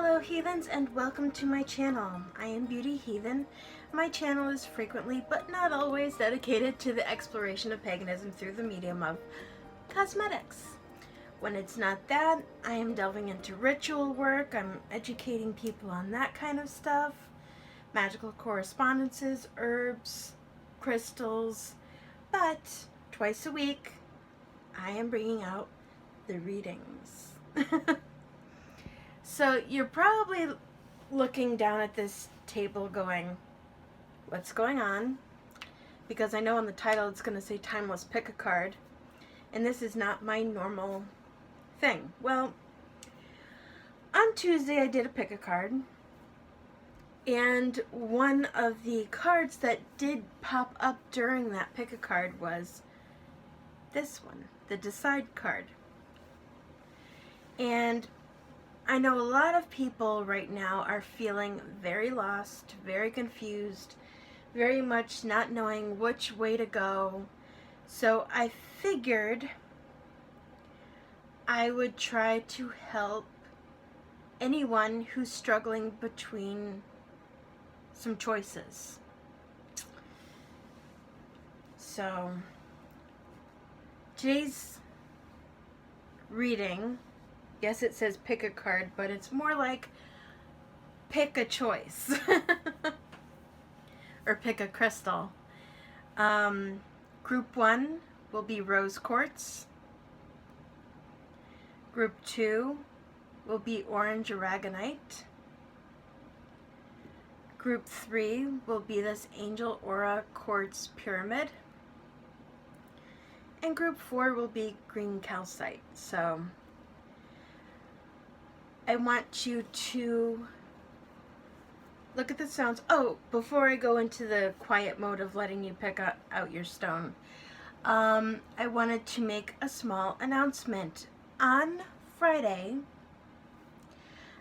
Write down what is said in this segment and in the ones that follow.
Hello heathens, and welcome to my channel. I am Beauty Heathen. My channel is frequently but not always dedicated to the exploration of paganism through the medium of cosmetics. When it's not that, I am delving into ritual work, I'm educating people on that kind of stuff, magical correspondences, herbs, crystals, but twice a week I am bringing out the readings. So you're probably looking down at this table going, what's going on? Because I know on the title it's going to say Timeless Pick a Card, and this is not my normal thing. Well, on Tuesday I did a pick a card, and one of the cards that did pop up during that pick a card was this one, the Decide card. And I know a lot of people right now are feeling very lost, very confused, very much not knowing which way to go. So I figured I would try to help anyone who's struggling between some choices. So today's reading, yes, it says pick a card, but it's more like pick a choice or pick a crystal. Group 1 will be rose quartz. Group 2 will be orange aragonite. Group 3 will be this angel aura quartz pyramid. And group 4 will be green calcite. So I want you to look at the sounds. Oh, before I go into the quiet mode of letting you pick out your stone, I wanted to make a small announcement. On Friday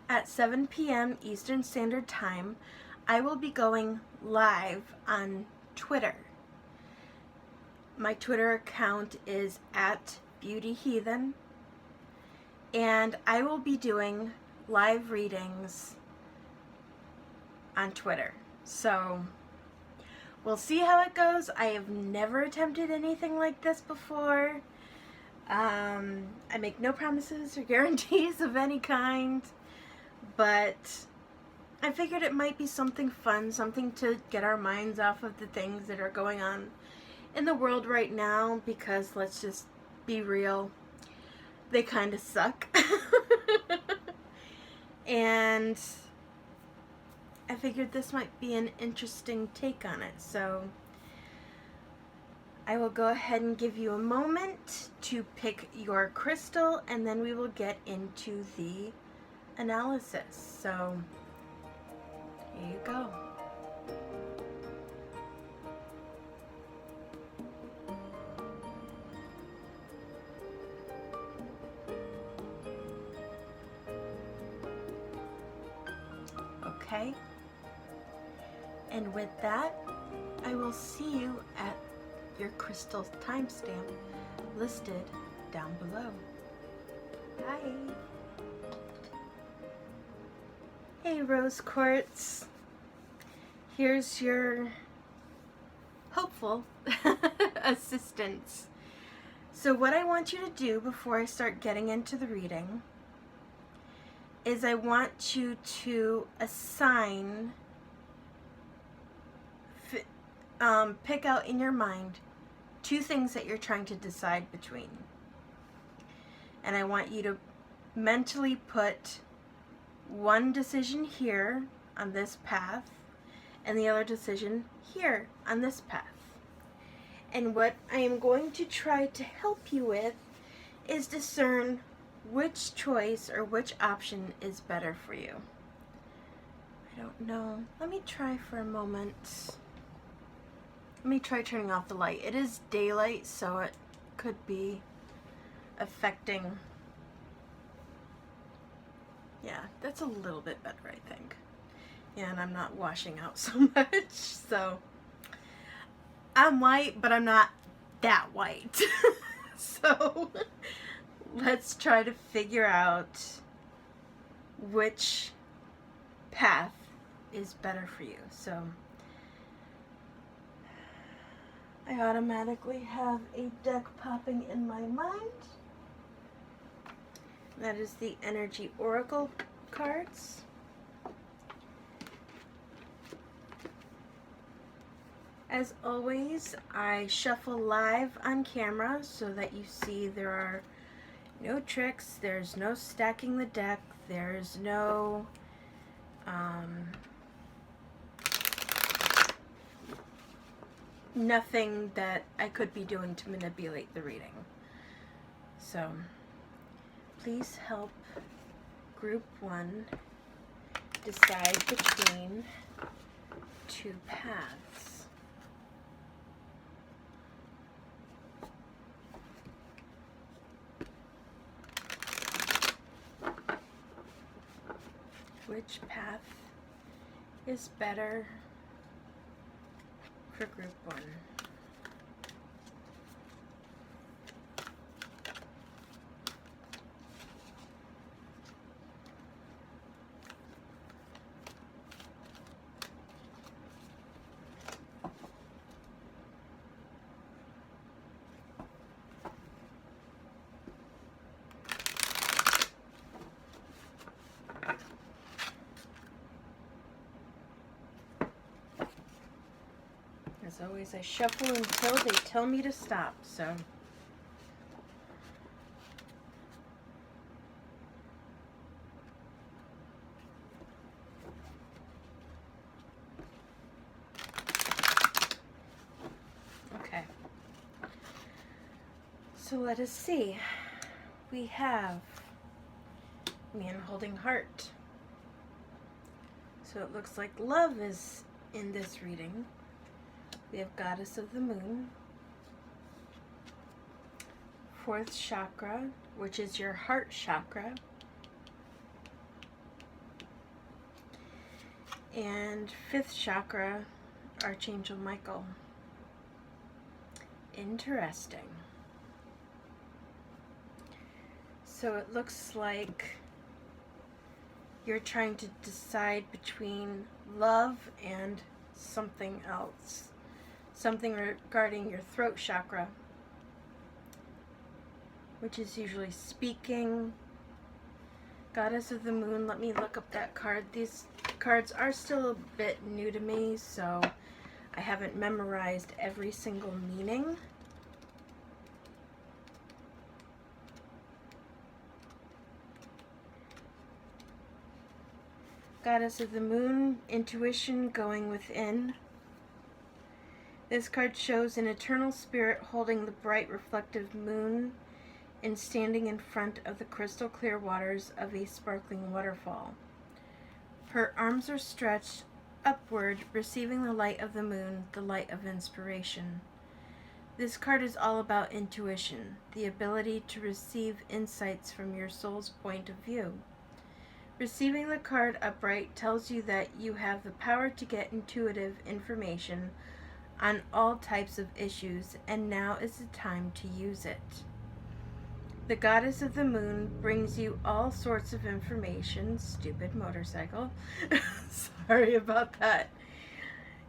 at 7 p.m. Eastern Standard Time, I will be going live on Twitter. My Twitter account is @BeautyHeathen. And I will be doing live readings on Twitter. So we'll see how it goes. I have never attempted anything like this before. I make no promises or guarantees of any kind, but I figured it might be something fun, something to get our minds off of the things that are going on in the world right now, because let's just be real, they kind of suck. And I figured this might be an interesting take on it. So I will go ahead and give you a moment to pick your crystal, and then we will get into the analysis. So here you go. Okay, and with that, I will see you at your crystal timestamp listed down below. Bye. Hey rose quartz, here's your hopeful assistance. So what I want you to do before I start getting into the reading is I want you to assign, pick out in your mind 2 things that you're trying to decide between. And I want you to mentally put one decision here on this path and the other decision here on this path. And what I am going to try to help you with is discern which choice or which option is better for you. I don't know. Let me try for a moment. Let me try turning off the light. It is daylight, so it could be affecting. Yeah, that's a little bit better, I think. Yeah, and I'm not washing out so much, so I'm white, but I'm not that white. So let's try to figure out which path is better for you. So I automatically have a deck popping in my mind. That is the Energy Oracle cards. As always, I shuffle live on camera so that you see there are no tricks, there's no stacking the deck, there's no nothing that I could be doing to manipulate the reading. So please help Group 1 decide between two paths. Which path is better for Group 1? As always, I shuffle until they tell me to stop, so. Okay. So let us see. We have Man Holding Heart. So it looks like love is in this reading. We have Goddess of the Moon, 4th chakra, which is your heart chakra, and 5th chakra, Archangel Michael. Interesting. So it looks like you're trying to decide between love and something else. Something regarding your throat chakra, which is usually speaking. Goddess of the Moon, let me look up that card. These cards are still a bit new to me, so I haven't memorized every single meaning. Goddess of the Moon, intuition, going within. This card shows an eternal spirit holding the bright reflective moon and standing in front of the crystal clear waters of a sparkling waterfall. Her arms are stretched upward, receiving the light of the moon, the light of inspiration. This card is all about intuition, the ability to receive insights from your soul's point of view. Receiving the card upright tells you that you have the power to get intuitive information on all types of issues, and now is the time to use it. The Goddess of the Moon brings you all sorts of information. Stupid motorcycle. Sorry about that.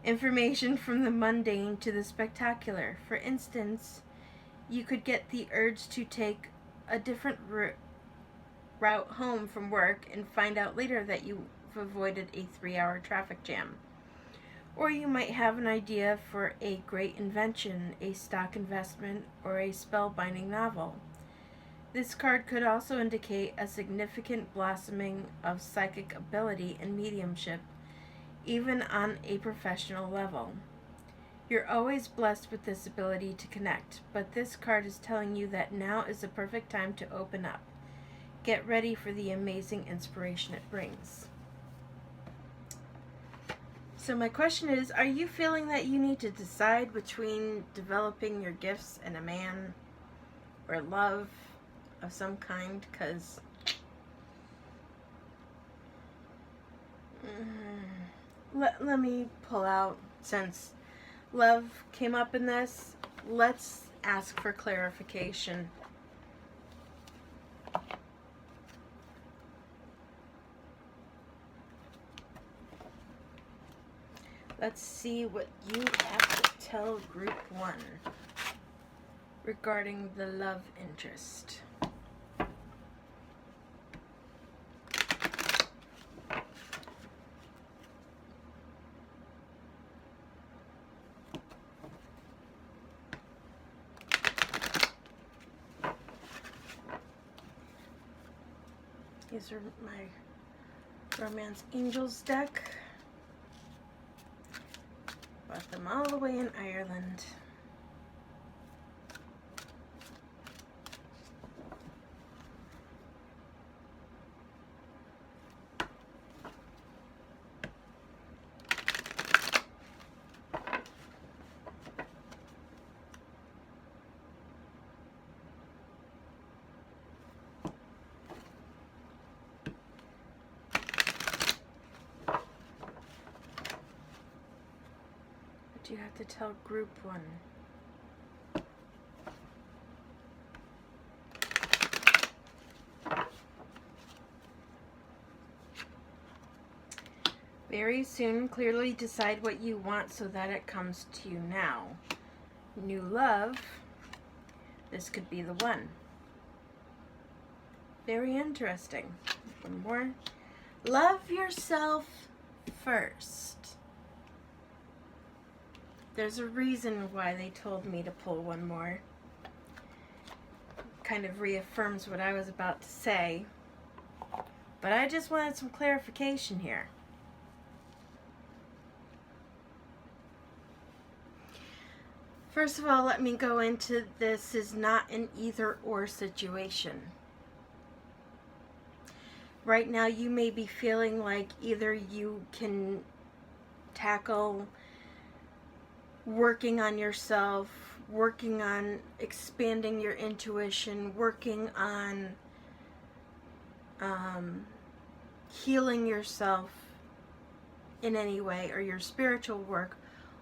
Information from the mundane to the spectacular. For instance, you could get the urge to take a different route home from work and find out later that you've avoided a 3-hour traffic jam. Or you might have an idea for a great invention, a stock investment, or a spellbinding novel. This card could also indicate a significant blossoming of psychic ability and mediumship, even on a professional level. You're always blessed with this ability to connect, but this card is telling you that now is the perfect time to open up. Get ready for the amazing inspiration it brings. So my question is, are you feeling that you need to decide between developing your gifts and a man or love of some kind? Because let me pull out, since love came up in this, let's ask for clarification. Let's see what you have to tell group 1 regarding the love interest. These are my Romance Angels deck. Bought them all the way in Ireland. You have to tell group 1. Very soon, clearly decide what you want so that it comes to you now. New love, this could be the one. Very interesting. One more. Love yourself first. There's a reason why they told me to pull one more. Kind of reaffirms what I was about to say. But I just wanted some clarification here. First of all, let me go into this is not an either-or situation. Right now, you may be feeling like either you can tackle working on yourself, working on expanding your intuition, working on healing yourself in any way, or your spiritual work,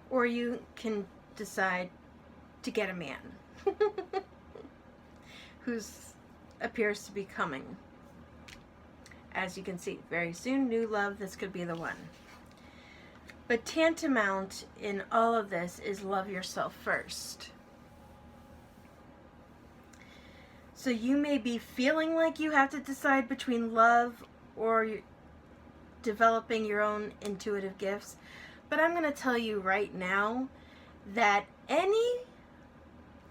or you can decide to get a man who appears to be coming. As you can see, very soon, new love, this could be the one. But tantamount in all of this is love yourself first. So you may be feeling like you have to decide between love or developing your own intuitive gifts. But I'm going to tell you right now that any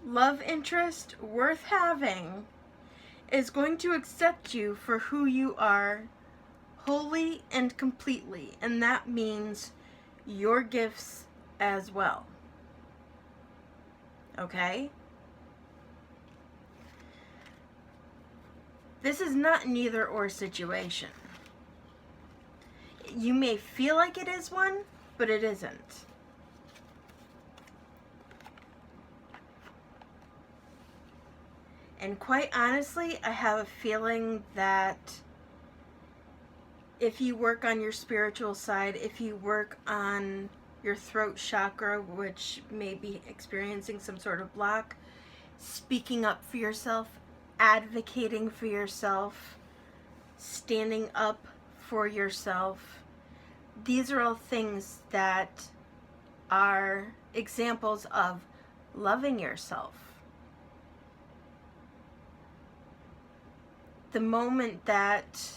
love interest worth having is going to accept you for who you are wholly and completely. And that means your gifts as well. Okay? This is not an either-or situation. You may feel like it is one, but it isn't. And quite honestly, I have a feeling that if you work on your spiritual side, if you work on your throat chakra, which may be experiencing some sort of block, speaking up for yourself, advocating for yourself, standing up for yourself, these are all things that are examples of loving yourself. The moment that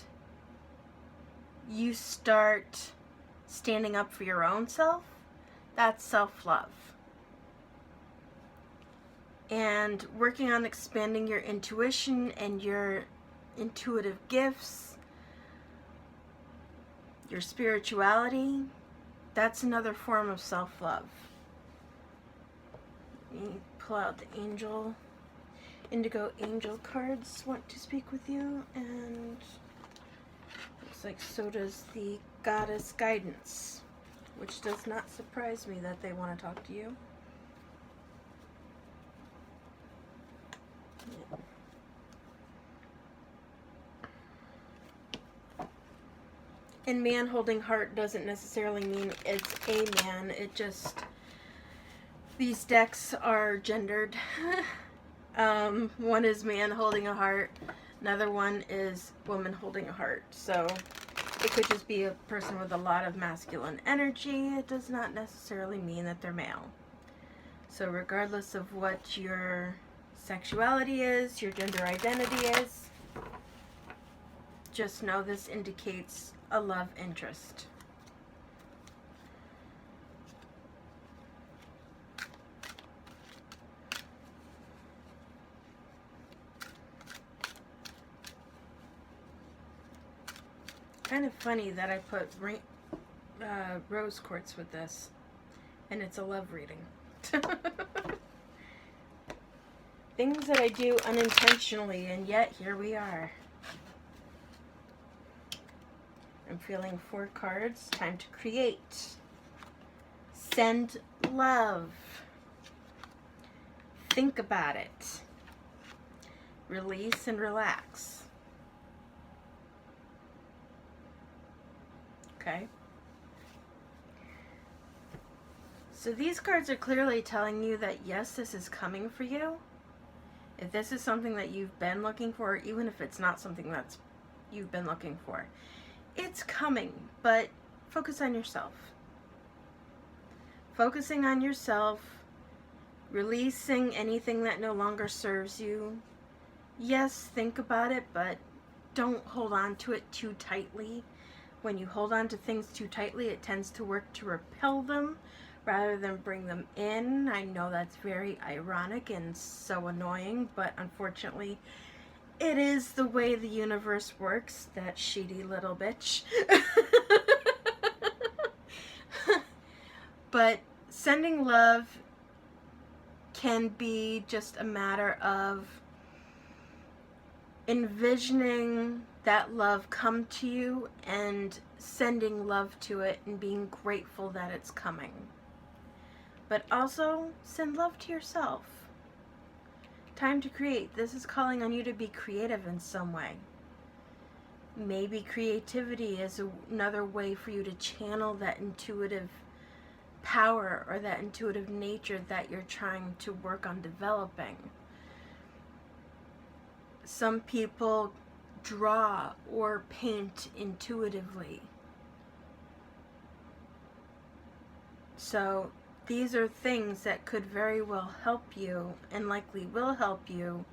you start standing up for your own self, that's self-love. And working on expanding your intuition and your intuitive gifts, your spirituality, that's another form of self-love. Let me pull out the Indigo Angel cards want to speak with you, and looks like so does the Goddess Guidance, which does not surprise me that they want to talk to you. And man holding heart doesn't necessarily mean it's a man, it just, these decks are gendered. One is man holding a heart, another one is woman holding a heart. So It could just be a person with a lot of masculine energy. It does not necessarily mean that they're male. So regardless of what your sexuality is, your gender identity is, just know this indicates a love interest. Kind of funny that I put rose quartz with this, and it's a love reading. Things that I do unintentionally, and yet here we are. I'm feeling 4 cards. Time to create. Send love. Think about it. Release and relax. Okay. So these cards are clearly telling you that yes, this is coming for you. If this is something that you've been looking for, even if it's not something that's you've been looking for, it's coming, but focus on yourself. Focusing on yourself, releasing anything that no longer serves you. Yes, think about it, but don't hold on to it too tightly. When you hold on to things too tightly, it tends to work to repel them rather than bring them in. I know that's very ironic and so annoying, but unfortunately, it is the way the universe works, that shitty little bitch. But sending love can be just a matter of envisioning that love come to you and sending love to it and being grateful that it's coming. But also send love to yourself. Time to create. This is calling on you to be creative in some way. Maybe creativity is another way for you to channel that intuitive power or that intuitive nature that you're trying to work on developing. Some people draw or paint intuitively. So these are things that could very well help you and likely will help you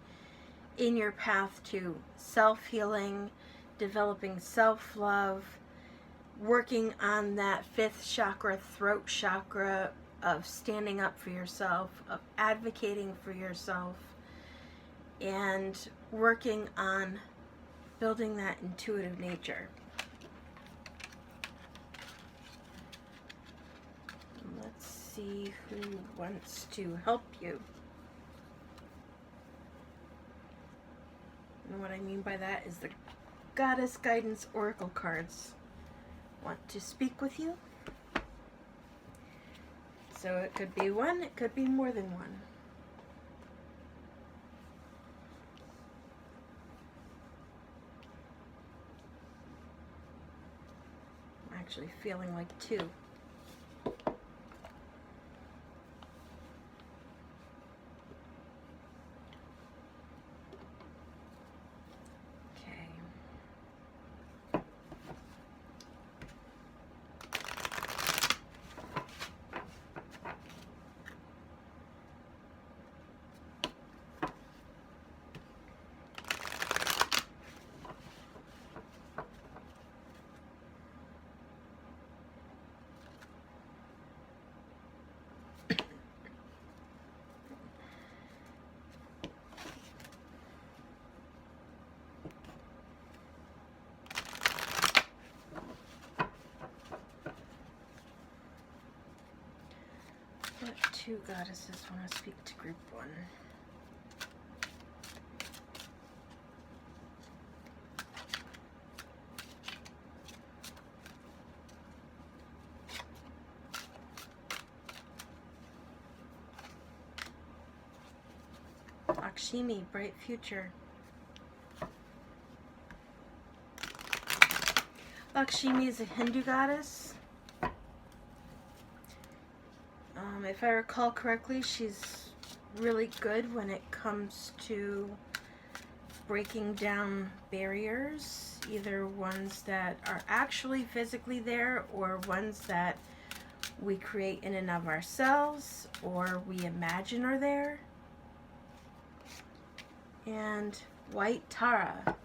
in your path to self-healing, developing self-love, working on that 5th chakra, throat chakra, of standing up for yourself, of advocating for yourself, and working on building that intuitive nature. Let's see who wants to help you. And what I mean by that is the Goddess Guidance Oracle cards want to speak with you. So it could be one, it could be more than one. I'm actually feeling like 2. What 2 goddesses want to speak to group 1? Lakshmi, bright future. Lakshmi is a Hindu goddess. If I recall correctly, she's really good when it comes to breaking down barriers, either ones that are actually physically there or ones that we create in and of ourselves or we imagine are there. And white Tara.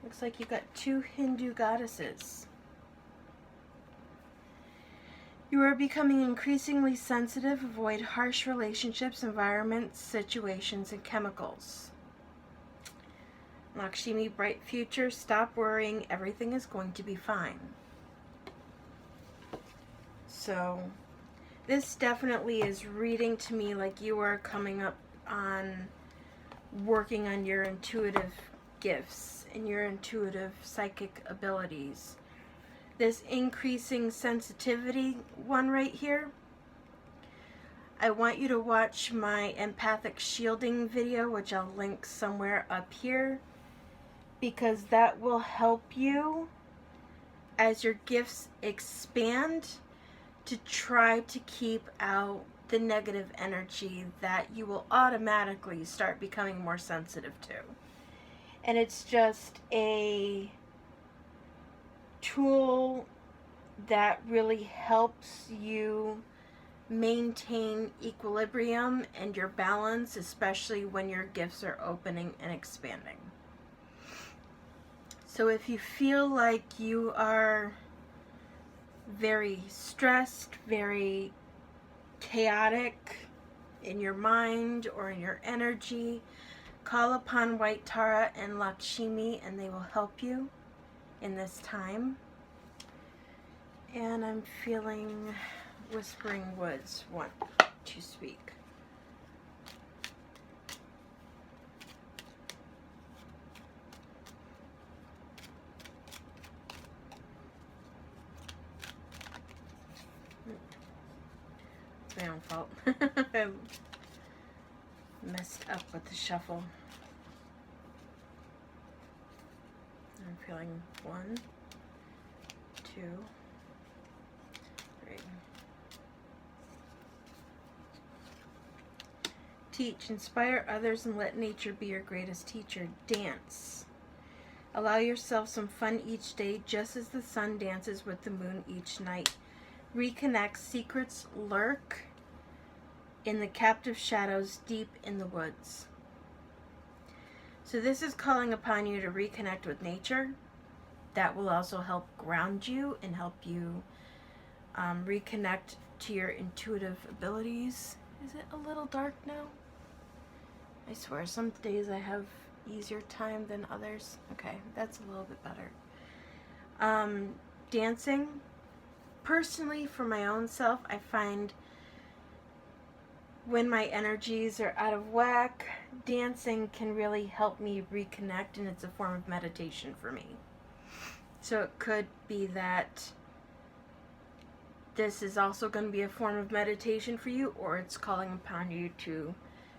Looks like you got 2 Hindu goddesses. You are becoming increasingly sensitive. Avoid harsh relationships, environments, situations, and chemicals. Lakshmi, bright future. Stop worrying. Everything is going to be fine. So, this definitely is reading to me like you are coming up on working on your intuitive gifts and your intuitive psychic abilities. This increasing sensitivity one right here, I want you to watch my empathic shielding video, which I'll link somewhere up here, because that will help you as your gifts expand to try to keep out the negative energy that you will automatically start becoming more sensitive to. And it's just a tool that really helps you maintain equilibrium and your balance, especially when your gifts are opening and expanding. So if you feel like you are very stressed, very chaotic in your mind or in your energy, call upon White Tara and Lakshmi and they will help you in this time. And I'm feeling Whispering Woods want to speak. My own fault. I messed up with the shuffle. I'm feeling 1, 2, 3. Teach, inspire others, and let nature be your greatest teacher. Dance. Allow yourself some fun each day, just as the sun dances with the moon each night. Reconnect. Secrets lurk in the captive shadows deep in the woods. So this is calling upon you to reconnect with nature. That will also help ground you and help you reconnect to your intuitive abilities. Is it a little dark now? I swear, some days I have easier time than others. Okay, that's a little bit better. Dancing. Personally, for my own self, I find when my energies are out of whack, dancing can really help me reconnect, and it's a form of meditation for me. So it could be that this is also going to be a form of meditation for you, or it's calling upon you to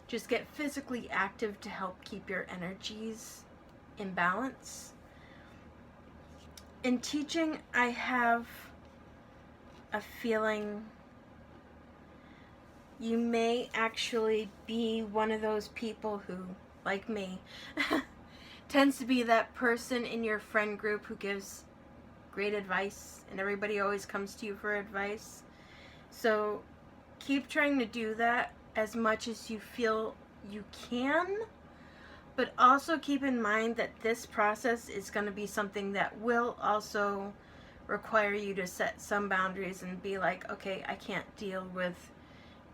just get physically active to help keep your energies in balance. In teaching, I have a feeling you may actually be one of those people who, like me, tends to be that person in your friend group who gives great advice and everybody always comes to you for advice. So keep trying to do that as much as you feel you can, but also keep in mind that this process is going to be something that will also require you to set some boundaries and be like, okay, I can't deal with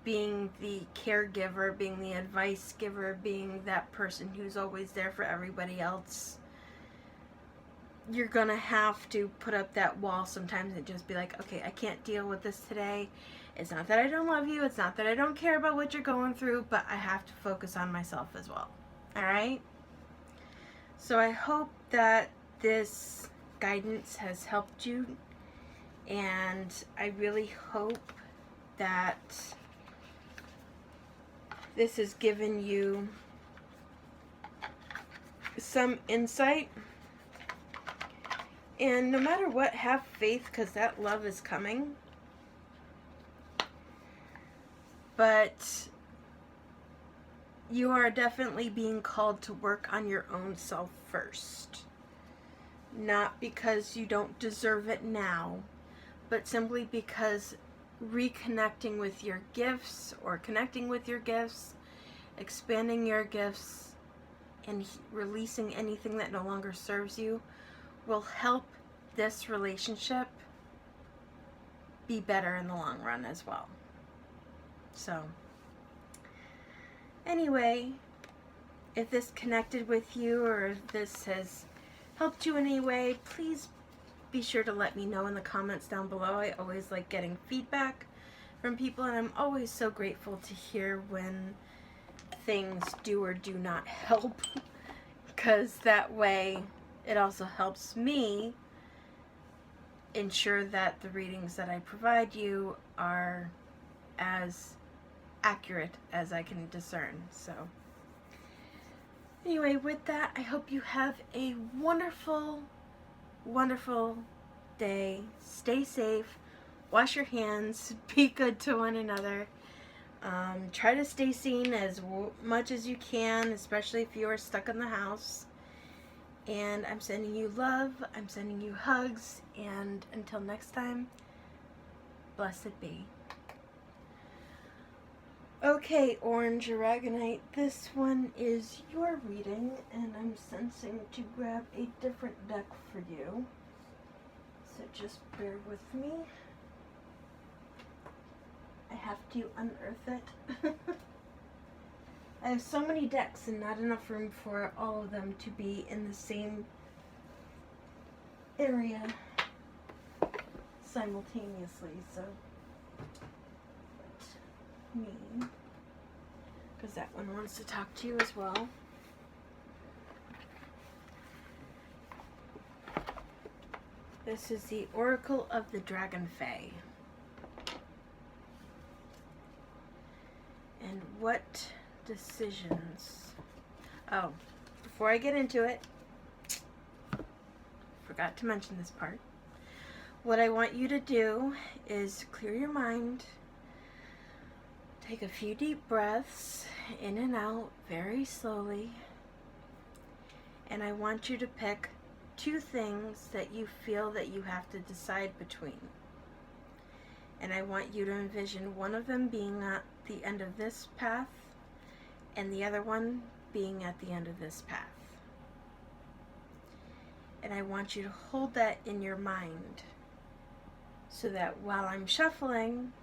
being the caregiver, being the advice giver, being that person who's always there for everybody else. You're gonna have to put up that wall sometimes and just be like, okay, I can't deal with this today. It's not that I don't love you, it's not that I don't care about what you're going through, but I have to focus on myself as well. Alright? So I hope that this guidance has helped you, and I really hope that this has given you some insight. And no matter what, have faith, because that love is coming. But you are definitely being called to work on your own self first. Not because you don't deserve it now, but simply because reconnecting with your gifts or connecting with your gifts, expanding your gifts, and releasing anything that no longer serves you will help this relationship be better in the long run as well. So, anyway, if this connected with you or if this has helped you in any way, please be sure to let me know in the comments down below. I always like getting feedback from people, and I'm always so grateful to hear when things do or do not help, because that way it also helps me ensure that the readings that I provide you are as accurate as I can discern. So anyway, with that, I hope you have a wonderful, wonderful day. Stay safe, wash your hands, be good to one another. Try to stay sane as much as you can, especially if you are stuck in the house. And I'm sending you love, I'm sending you hugs, and until next time, blessed be. Okay, Orange Aragonite, this one is your reading, and I'm sensing to grab a different deck for you. So just bear with me. I have to unearth it. I have so many decks and not enough room for all of them to be in the same area simultaneously, so let me, because that one wants to talk to you as well. This is the Oracle of the Dragon Fae. And what decisions? Oh, before I get into it, forgot to mention this part. What I want you to do is clear your mind, take a few deep breaths in and out very slowly, and I want you to pick 2 things that you feel that you have to decide between. And I want you to envision one of them being at the end of this path and the other one being at the end of this path. And I want you to hold that in your mind so that while I'm shuffling,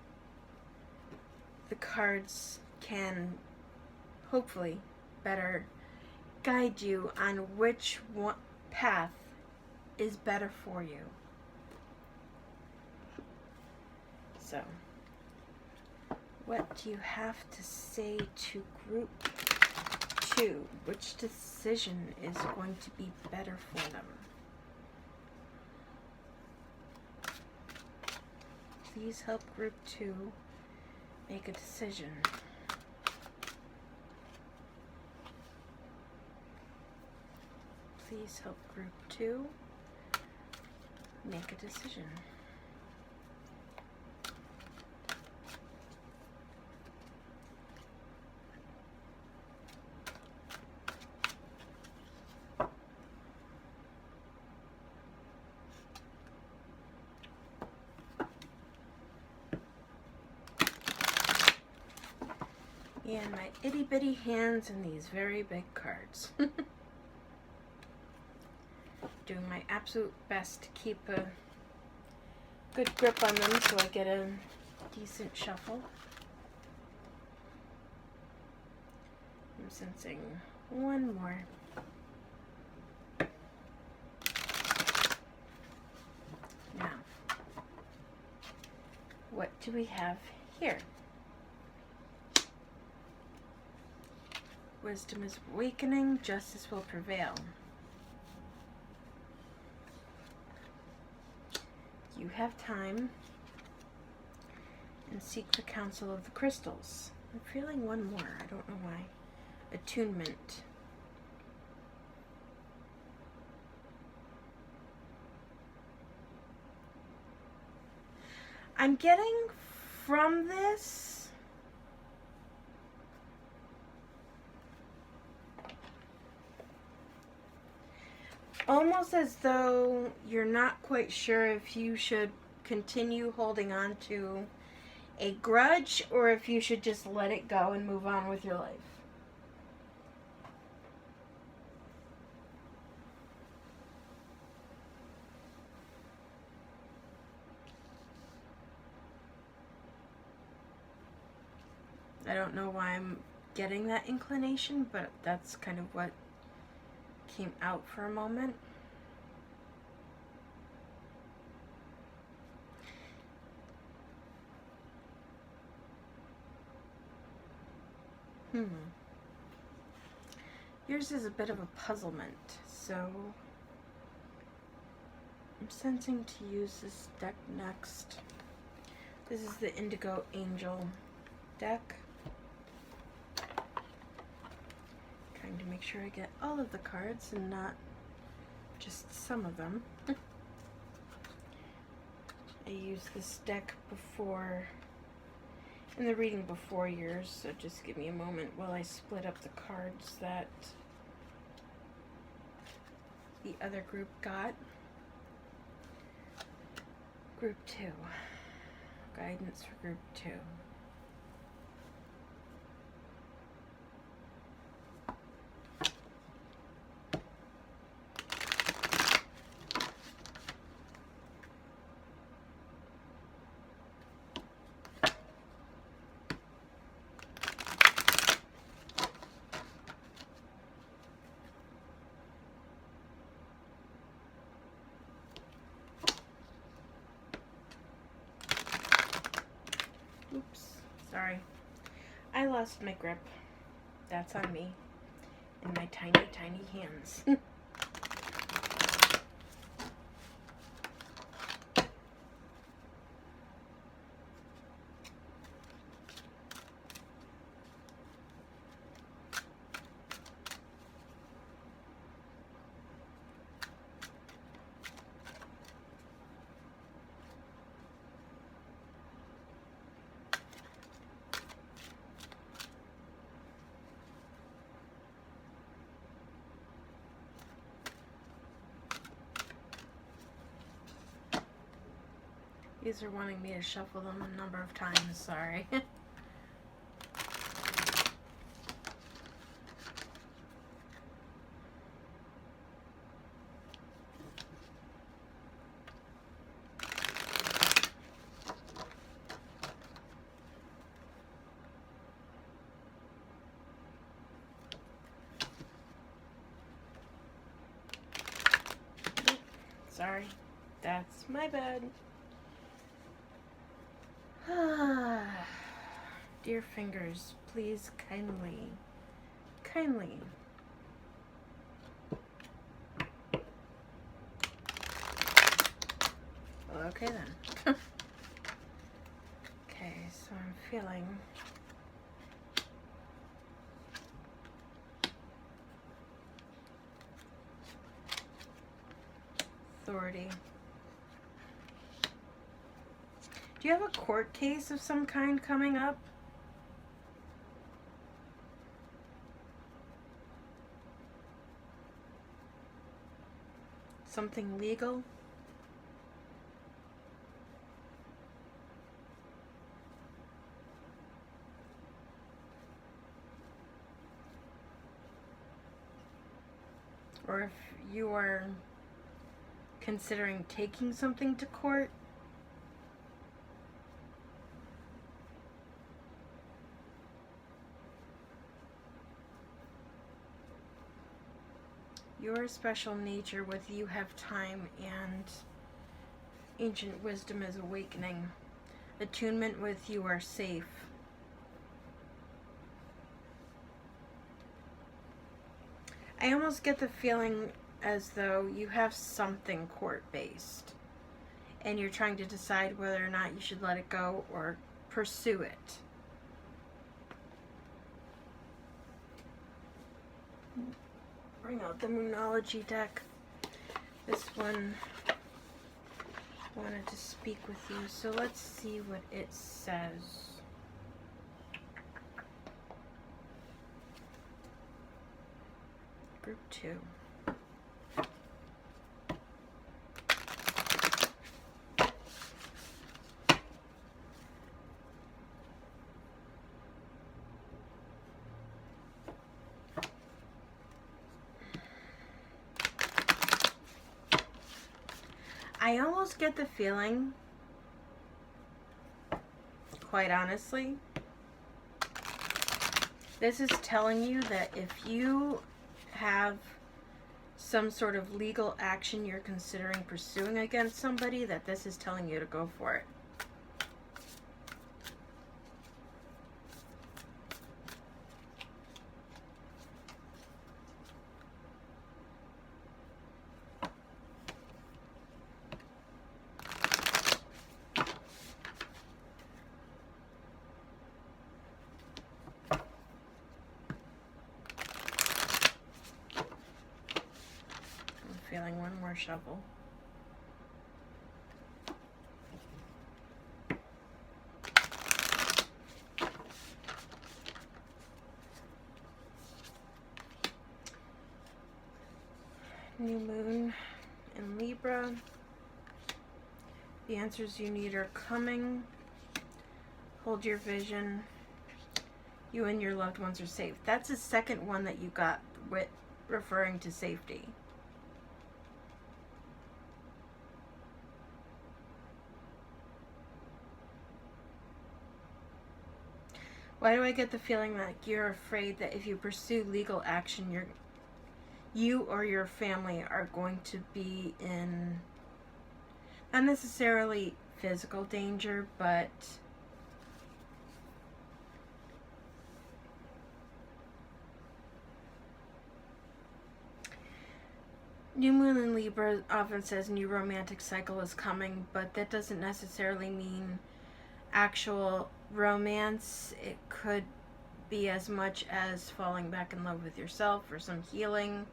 the cards can hopefully better guide you on which one path is better for you. So, what do you have to say to group 2? Which decision is going to be better for them? Please help group 2 make a decision. Please help group 2 make a decision. And my itty bitty hands and these very big cards. Doing my absolute best to keep a good grip on them so I get a decent shuffle. I'm sensing one more. Now, what do we have here? Wisdom is awakening, justice will prevail. You have time and seek the counsel of the crystals. I'm feeling one more, I don't know why. Attunement. I'm getting from this almost as though you're not quite sure if you should continue holding on to a grudge or if you should just let it go and move on with your life. I don't know why I'm getting that inclination, but that's kind of what came out for a moment. Yours is a bit of a puzzlement, so I'm sensing to use this deck next. This is the Indigo Angel deck. Trying to make sure I get all of the cards and not just some of them. I used this deck before, in the reading before yours, so just give me a moment while I split up the cards that the other group got. Group 2. Guidance for Group 2. Oops, sorry. I lost my grip. That's on me. In my tiny, tiny hands. These are wanting me to shuffle them a number of times, sorry. Sorry, that's my bad. Dear fingers, please kindly. Well, okay then. Okay, so I'm feeling authority. Do you have a court case of some kind coming up? Something legal? Or if you are considering taking something to court? Your special nature with you have time and ancient wisdom is awakening. Attunement with you are safe. I almost get the feeling as though you have something court-based and you're trying to decide whether or not you should let it go or pursue it. Bring out the Moonology deck. This one wanted to speak with you, so let's see what it says. Group 2. I almost get the feeling, quite honestly, this is telling you that if you have some sort of legal action you're considering pursuing against somebody, that this is telling you to go for it. Feeling one more shuffle. New moon in Libra. The answers you need are coming. Hold your vision. You and your loved ones are safe. That's the second one that you got with referring to safety. Why do I get the feeling that you're afraid that if you pursue legal action, you or your family are going to be in not necessarily physical danger, but new moon in Libra often says new romantic cycle is coming, but that doesn't necessarily mean actual romance. It could be as much as falling back in love with yourself or some healing,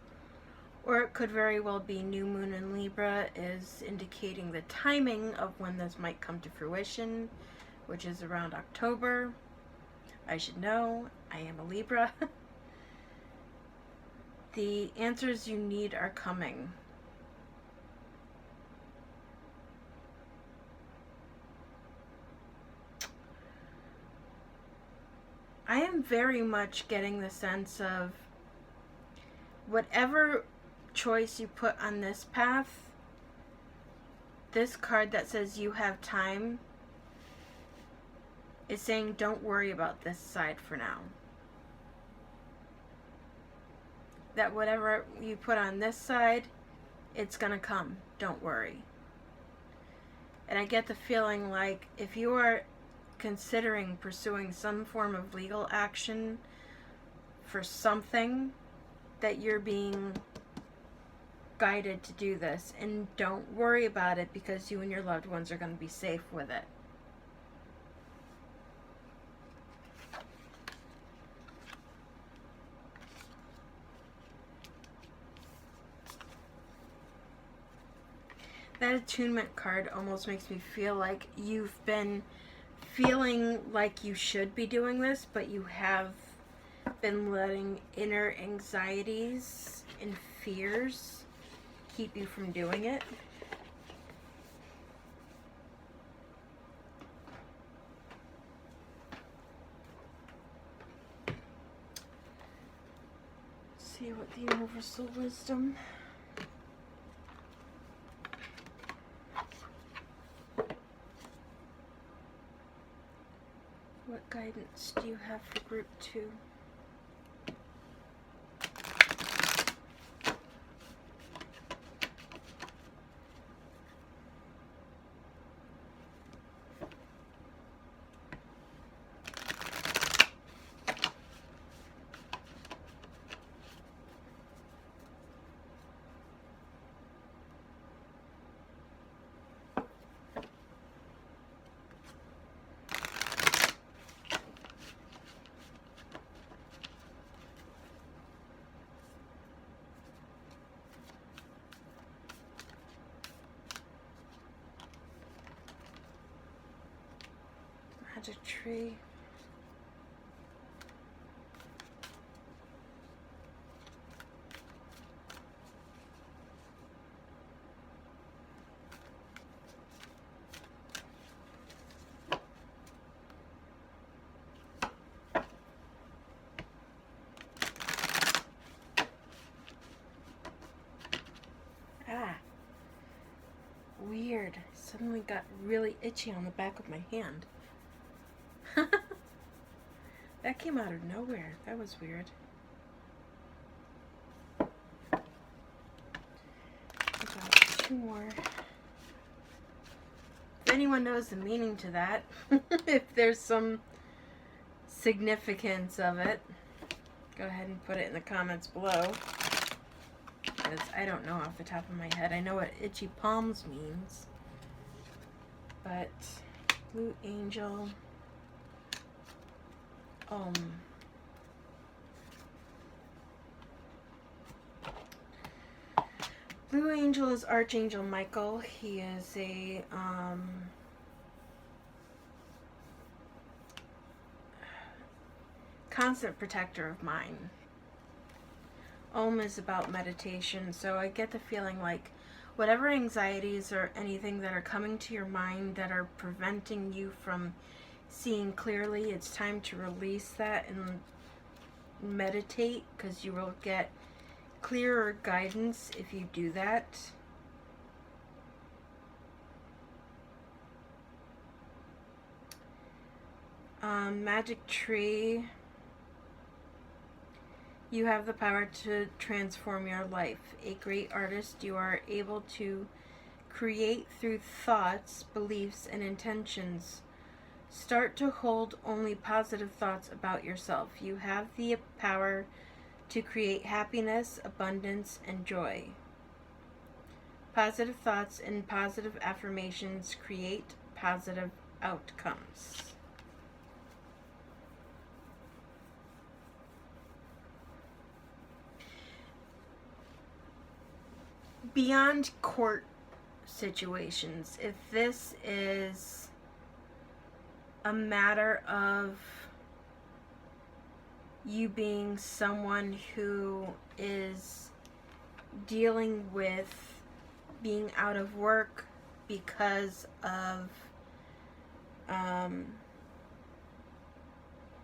or it could very well be new moon in Libra is indicating the timing of when this might come to fruition, which is around October. I should know, I am a Libra. The answers you need are coming. I am very much getting the sense of whatever choice you put on this path, this card that says you have time is saying don't worry about this side for now. That whatever you put on this side, it's gonna come. Don't worry. And I get the feeling like if you are considering pursuing some form of legal action for something, that you're being guided to do this, and don't worry about it because you and your loved ones are going to be safe with it. That attunement card almost makes me feel like you've been feeling like you should be doing this, but you have been letting inner anxieties and fears keep you from doing it. Let's see what the universal wisdom. What guidance do you have for group 2? Magic tree. We suddenly got really itchy on the back of my hand. That came out of nowhere. That was weird. I got 2 more. If anyone knows the meaning to that, if there's some significance of it, go ahead and put it in the comments below. Because I don't know off the top of my head. I know what itchy palms means. But Blue Angel. Blue Angel is Archangel Michael. He is a constant protector of mine. Is about meditation, so I get the feeling like whatever anxieties or anything that are coming to your mind that are preventing you from seeing clearly, it's time to release that and meditate, because you will get clearer guidance if you do that. Magic Tree. You have the power to transform your life. A great artist, you are able to create through thoughts, beliefs, and intentions. Start to hold only positive thoughts about yourself. You have the power to create happiness, abundance, and joy. Positive thoughts and positive affirmations create positive outcomes. Beyond court situations, if this is a matter of you being someone who is dealing with being out of work because of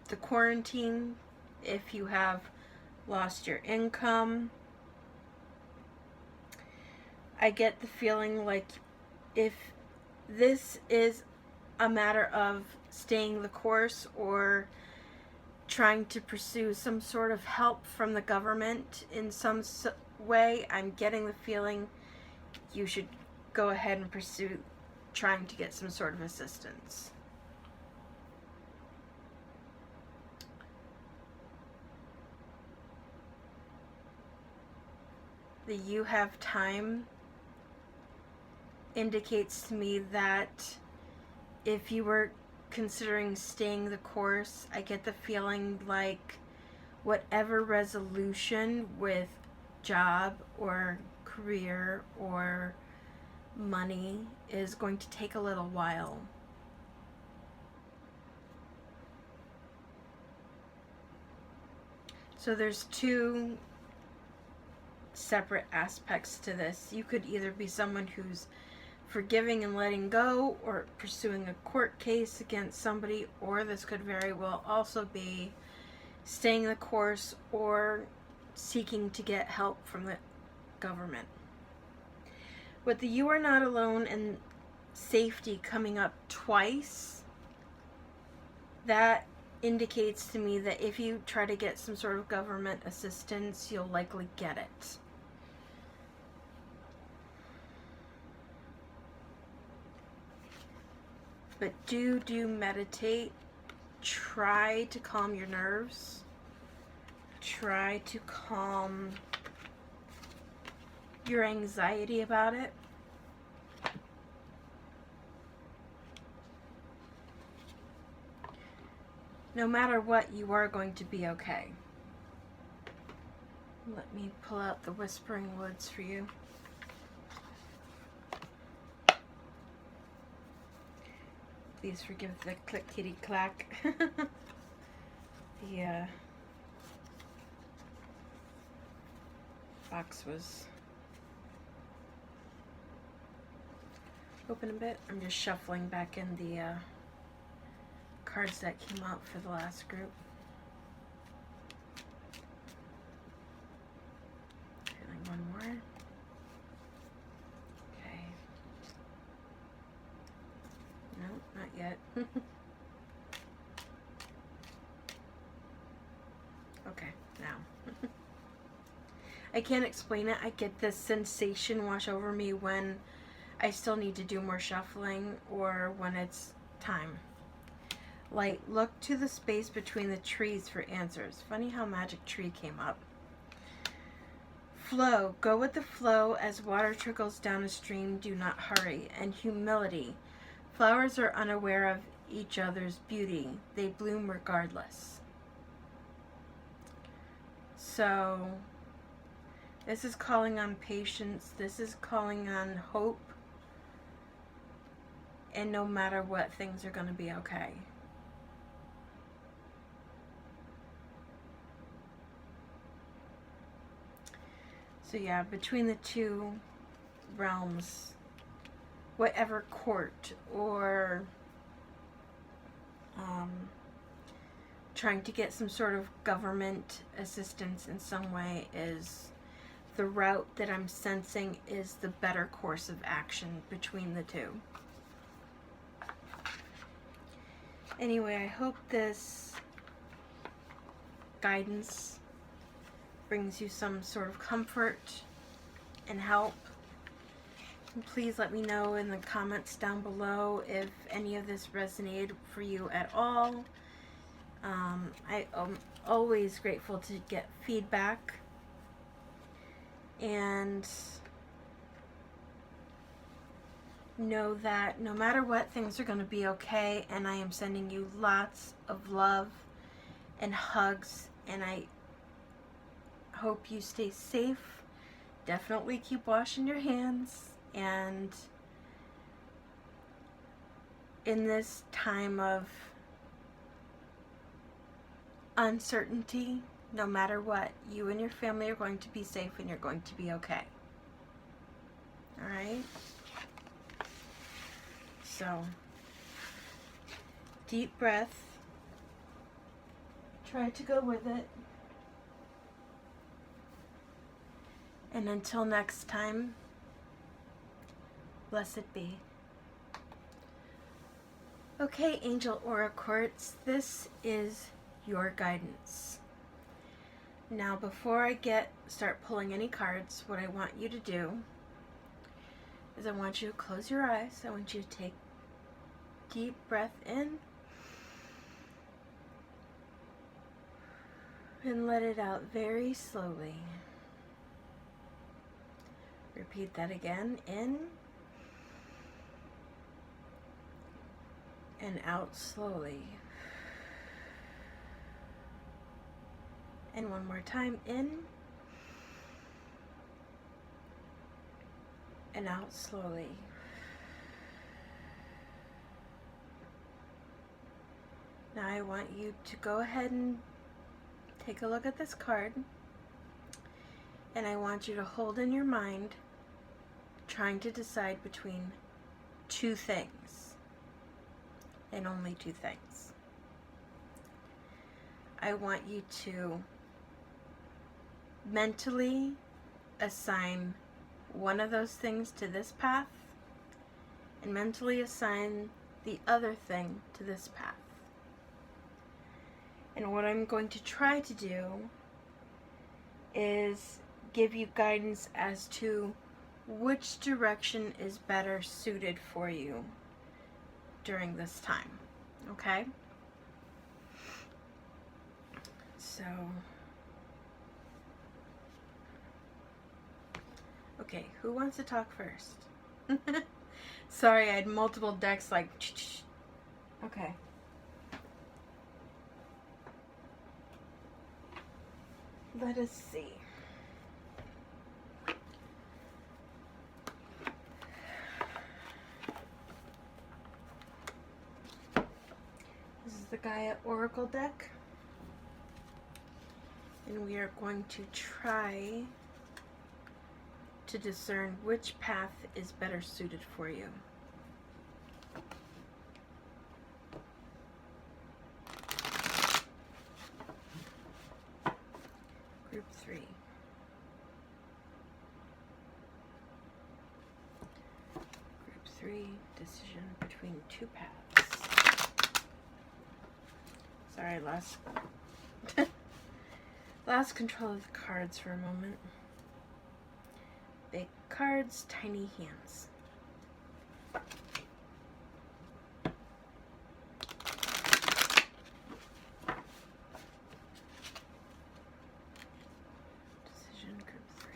the quarantine, if you have lost your income, I get the feeling like if this is a matter of staying the course or trying to pursue some sort of help from the government in some way, I'm getting the feeling you should go ahead and pursue trying to get some sort of assistance. The you have time indicates to me that if you were considering staying the course, I get the feeling like whatever resolution with job or career or money is going to take a little while. So there's 2 separate aspects to this. You could either be someone who's forgiving and letting go or pursuing a court case against somebody, or this could very well also be staying the course or seeking to get help from the government. With the you are not alone and safety coming up twice, that indicates to me that if you try to get some sort of government assistance, you'll likely get it. But do meditate. Try to calm your nerves. Try to calm your anxiety about it. No matter what, you are going to be okay. Let me pull out the Whispering Woods for you. Please forgive the click-kitty-clack. The box was open a bit. I'm just shuffling back in the cards that came out for the last group. Feeling one more. Okay. No, not yet. Okay, now. I can't explain it. I get this sensation wash over me when I still need to do more shuffling or when it's time. Like, look to the space between the trees for answers. Funny how magic tree came up. Flow. Go with the flow as water trickles down a stream. Do not hurry. And humility. Flowers are unaware of each other's beauty. They bloom regardless. So, this is calling on patience. This is calling on hope. And no matter what, things are going to be okay. So yeah, between the two realms, whatever court or trying to get some sort of government assistance in some way is the route that I'm sensing is the better course of action between the two. Anyway, I hope this guidance brings you some sort of comfort and help. And please let me know in the comments down below if any of this resonated for you at all. I am always grateful to get feedback, and know that no matter what, things are going to be okay, and I am sending you lots of love and hugs, and I hope you stay safe. Definitely keep washing your hands, and in this time of uncertainty, no matter what, you and your family are going to be safe and you're going to be okay. Alright? So, deep breath. Try to go with it. And until next time, blessed be. Okay, Angel Aura Quartz, this is your guidance. Now, before I start pulling any cards, what I want you to do is I want you to close your eyes. I want you to take deep breath in and let it out very slowly. Repeat that again. In and out slowly. And one more time. In and out slowly. Now I want you to go ahead and take a look at this card, and I want you to hold in your mind trying to decide between two things, and only two things. I want you to mentally assign one of those things to this path and mentally assign the other thing to this path. And what I'm going to try to do is give you guidance as to which direction is better suited for you during this time. Okay? So, okay, who wants to talk first? Sorry, I had multiple decks like, okay. Let us see. This is the Gaia Oracle deck. And we are going to try to discern which path is better suited for you. Group 3. Group 3, decision between between two paths. Sorry, lost control of the cards for a moment. Big cards, tiny hands. Decision group 3.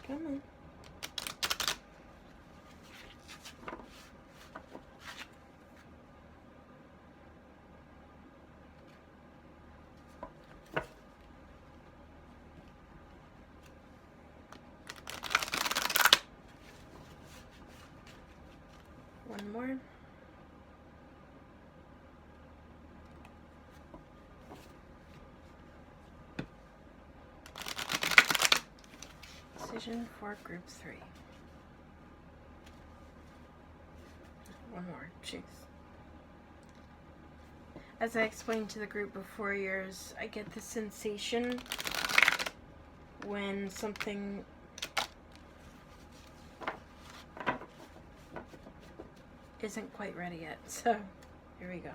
Come on. One more. Decision for group 3. One more. Jeez. As I explained to the group before yours, I get the sensation when something isn't quite ready yet. So, here we go.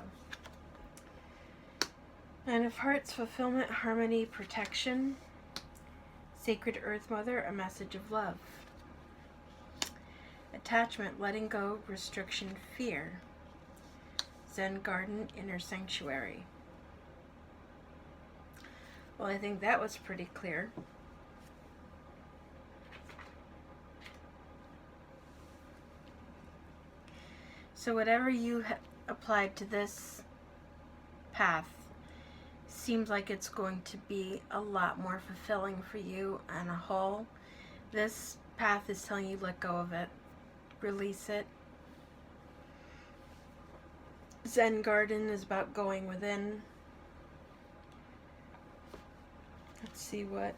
Nine of Hearts, fulfillment, harmony, protection. Sacred Earth Mother, a message of love. Attachment, letting go, restriction, fear. Zen Garden, inner sanctuary. Well, I think that was pretty clear. So whatever you applied to this path seems like it's going to be a lot more fulfilling for you on a whole. This path is telling you let go of it, release it. Zen Garden is about going within. Let's see what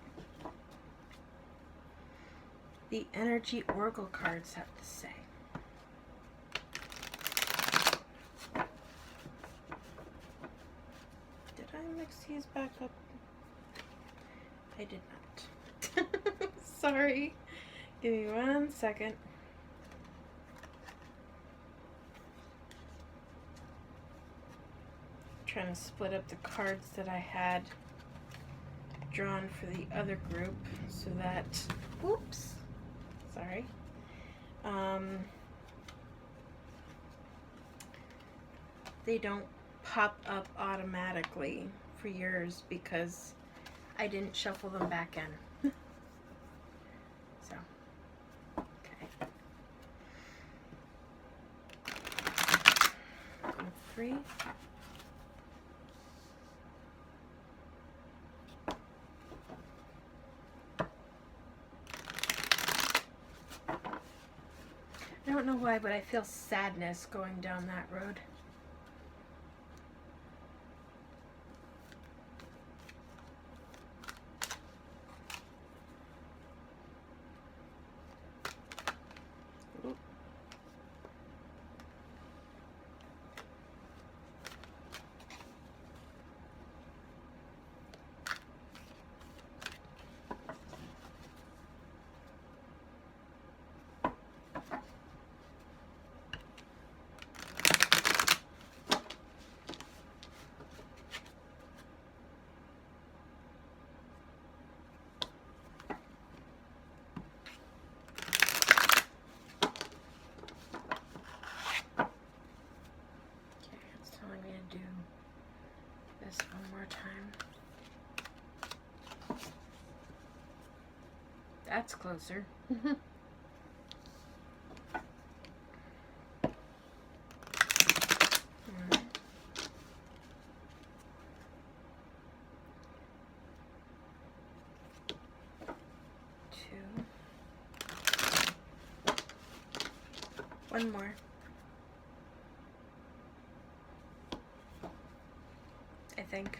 the energy oracle cards have to say. Mix these back up. I did not. Sorry. Give me 1 second. Trying to split up the cards that I had drawn for the other group so that, oops, sorry. They don't pop up automatically for yours because I didn't shuffle them back in. So, okay. Group 3. I don't know why, but I feel sadness going down that road. Do this one more time. That's closer. One more. I think.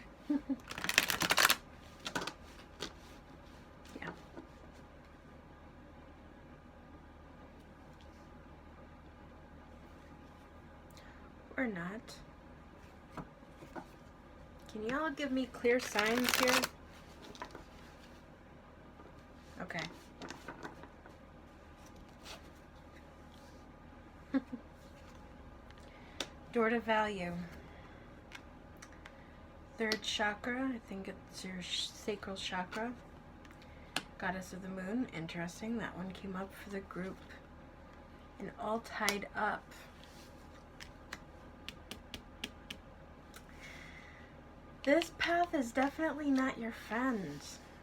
Yeah. Or not. Can you all give me clear signs here? Okay. Door to value. Third chakra, I think it's your sacral chakra. Goddess of the Moon, interesting. That one came up for the group. And all tied up. This path is definitely not your friend.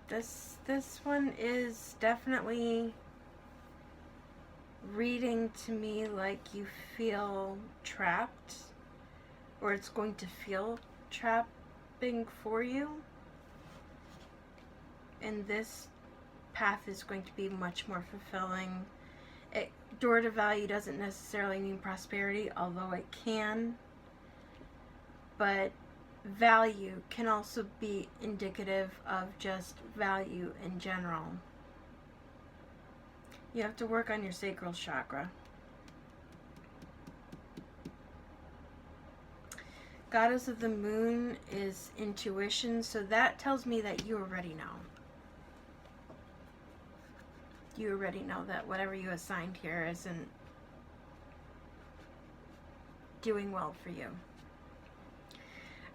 This one is definitely reading to me like you feel trapped, or it's going to feel trapping for you. And this path is going to be much more fulfilling. Door to value doesn't necessarily mean prosperity, although it can. But value can also be indicative of just value in general. You have to work on your sacral chakra. Goddess of the Moon is intuition, so that tells me that you already know. You already know that whatever you assigned here isn't doing well for you.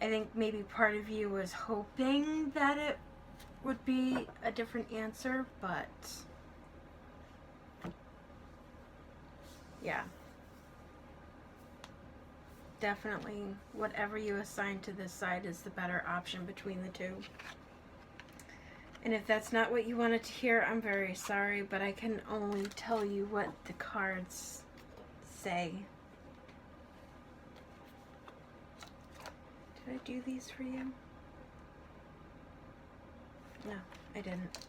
I think maybe part of you was hoping that it would be a different answer, but yeah. Definitely whatever you assign to this side is the better option between the two. And if that's not what you wanted to hear, I'm very sorry, but I can only tell you what the cards say. Did I do these for you? No, I didn't.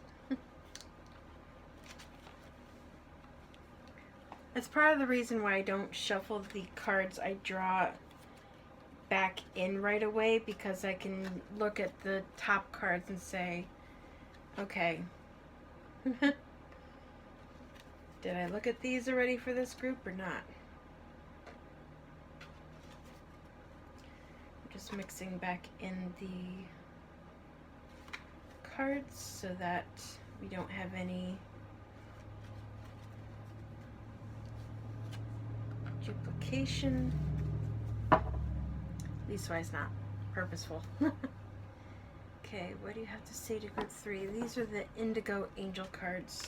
That's part of the reason why I don't shuffle the cards I draw back in right away, because I can look at the top cards and say, okay, did I look at these already for this group or not? I'm just mixing back in the cards so that we don't have any duplication. Leastwise not purposeful. Okay, what do you have to say to group 3? These are the Indigo Angel cards.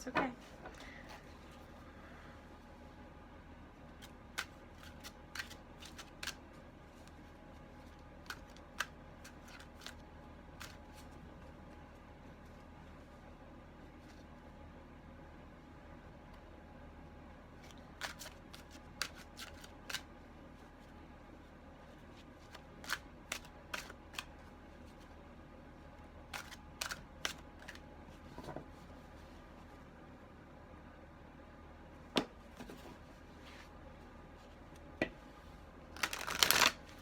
Okay.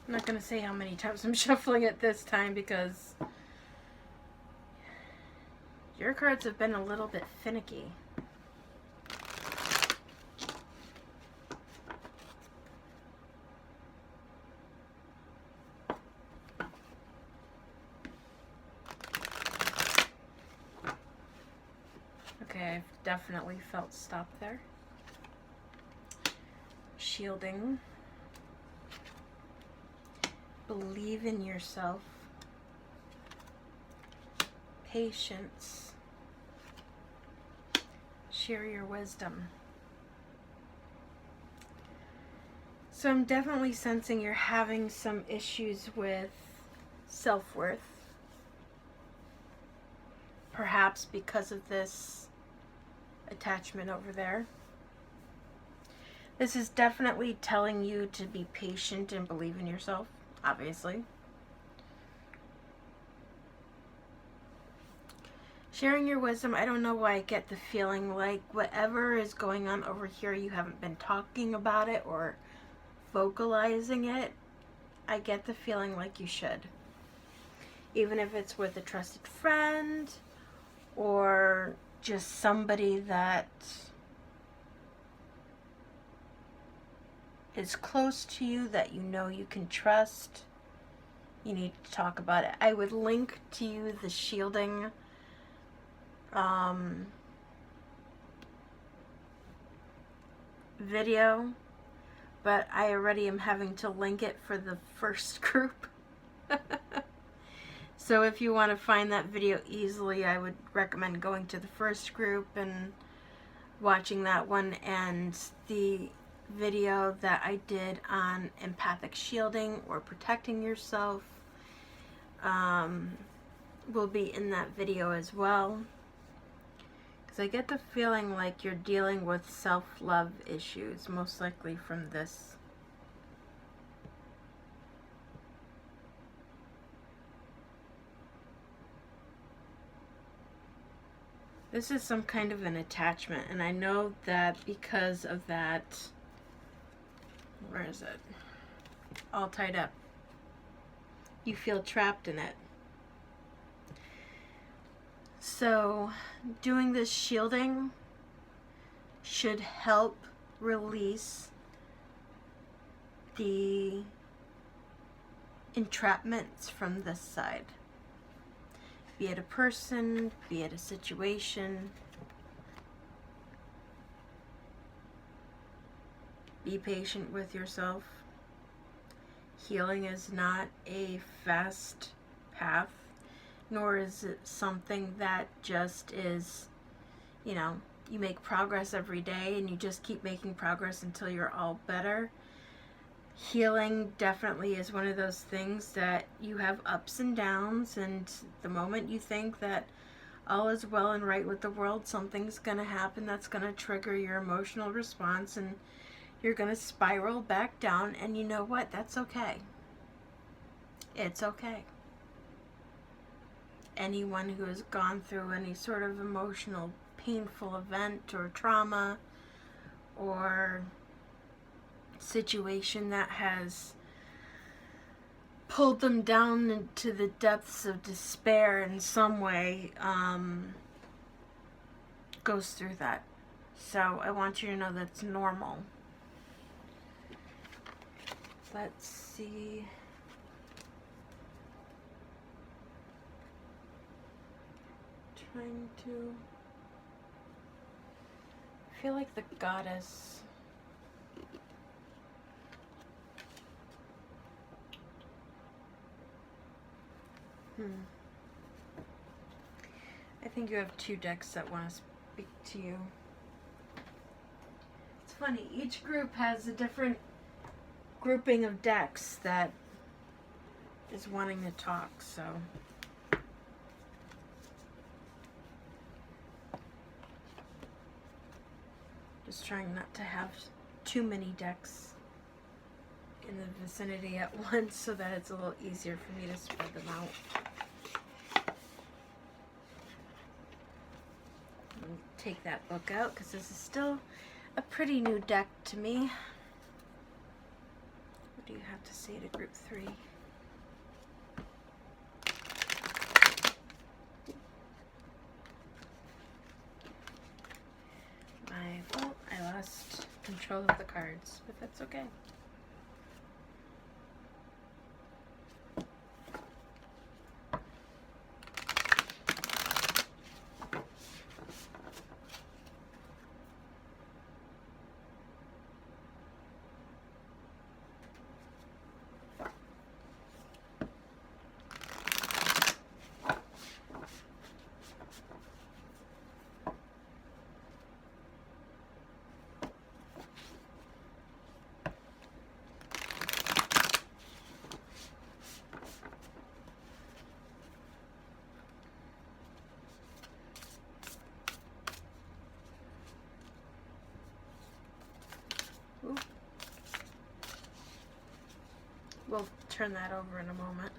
I'm not going to say how many times I'm shuffling it this time because your cards have been a little bit finicky. Okay, I've definitely felt stop there. Shielding. Believe in yourself. Patience. Share your wisdom. So I'm definitely sensing you're having some issues with self-worth. Perhaps because of this attachment over there. This is definitely telling you to be patient and believe in yourself, obviously. Sharing your wisdom, I don't know why I get the feeling like whatever is going on over here, you haven't been talking about it or vocalizing it. I get the feeling like you should. Even if it's with a trusted friend or just somebody that is close to you that you know you can trust, you need to talk about it. I would link to you the shielding video, but I already am having to link it for the first group. So if you want to find that video easily, I would recommend going to the first group and watching that one, and the video that I did on empathic shielding or protecting yourself will be in that video as well. Because I get the feeling like you're dealing with self-love issues, most likely from this. This is some kind of an attachment, and I know that because of that, where is it? All tied up. You feel trapped in it. So, doing this shielding should help release the entrapments from this side. Be it a person, be it a situation. Be patient with yourself. Healing is not a fast path, nor is it something that just is, you know, you make progress every day and you just keep making progress until you're all better. Healing definitely is one of those things that you have ups and downs, and the moment you think that all is well and right with the world, something's going to happen that's going to trigger your emotional response, and you're going to spiral back down, and you know what? That's okay. It's okay. Anyone who has gone through any sort of emotional, painful event or trauma or situation that has pulled them down into the depths of despair in some way, goes through that. So I want you to know that's normal. Let's see. Trying to... I feel like the goddess... I think you have two decks that want to speak to you. It's funny, each group has a different grouping of decks that is wanting to talk, so... Just trying not to have too many decks in the vicinity at once so that it's a little easier for me to spread them out. Take that book out because this is still a pretty new deck to me. What do you have to say to group 3? My fault. I lost control of the cards, but that's okay. We'll turn that over in a moment.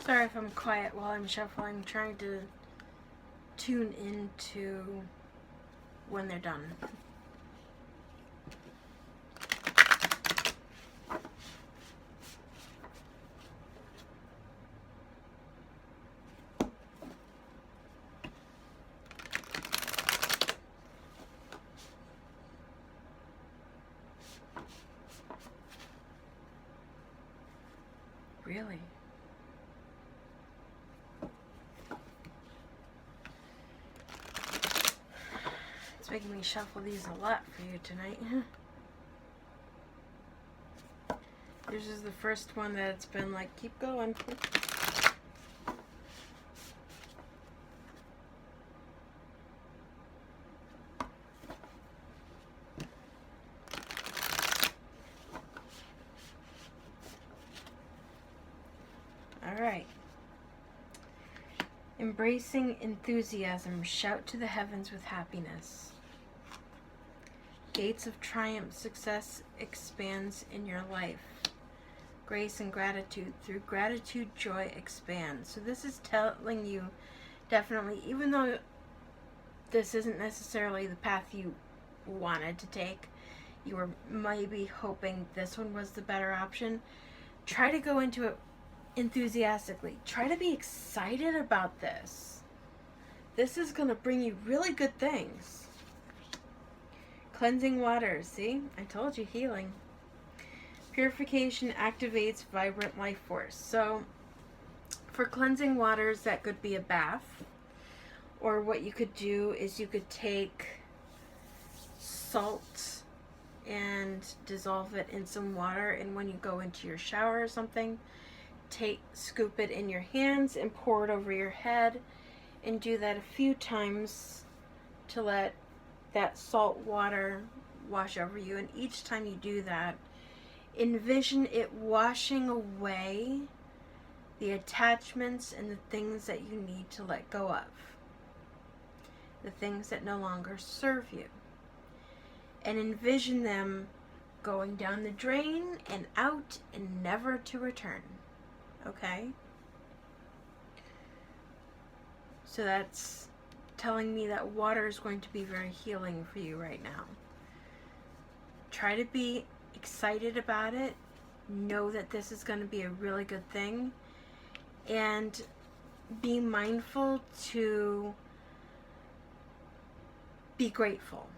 Sorry if I'm quiet while I'm shuffling. I'm trying to tune into when they're done. Really? It's making me shuffle these a lot for you tonight. This is the first one that's been like, keep going. Alright. Embracing enthusiasm, shout to the heavens with happiness. Gates of triumph, success expands in your life. Grace and gratitude, through gratitude, joy expands. So this is telling you, definitely, even though this isn't necessarily the path you wanted to take, you were maybe hoping this one was the better option, try to go into it enthusiastically. Try to be excited about this. This is going to bring you really good things. Cleansing waters. See? I told you, healing. Purification activates vibrant life force. So, for cleansing waters, that could be a bath. Or what you could do is you could take salt and dissolve it in some water, and when you go into your shower or something, scoop it in your hands and pour it over your head, and do that a few times to let that salt water wash over you. And each time you do that, envision it washing away the attachments and the things that you need to let go of, the things that no longer serve you, and envision them going down the drain and out and never to return. Okay? So that's telling me that water is going to be very healing for you right now. Try to be excited about it. Know that this is going to be a really good thing. And be mindful to be grateful.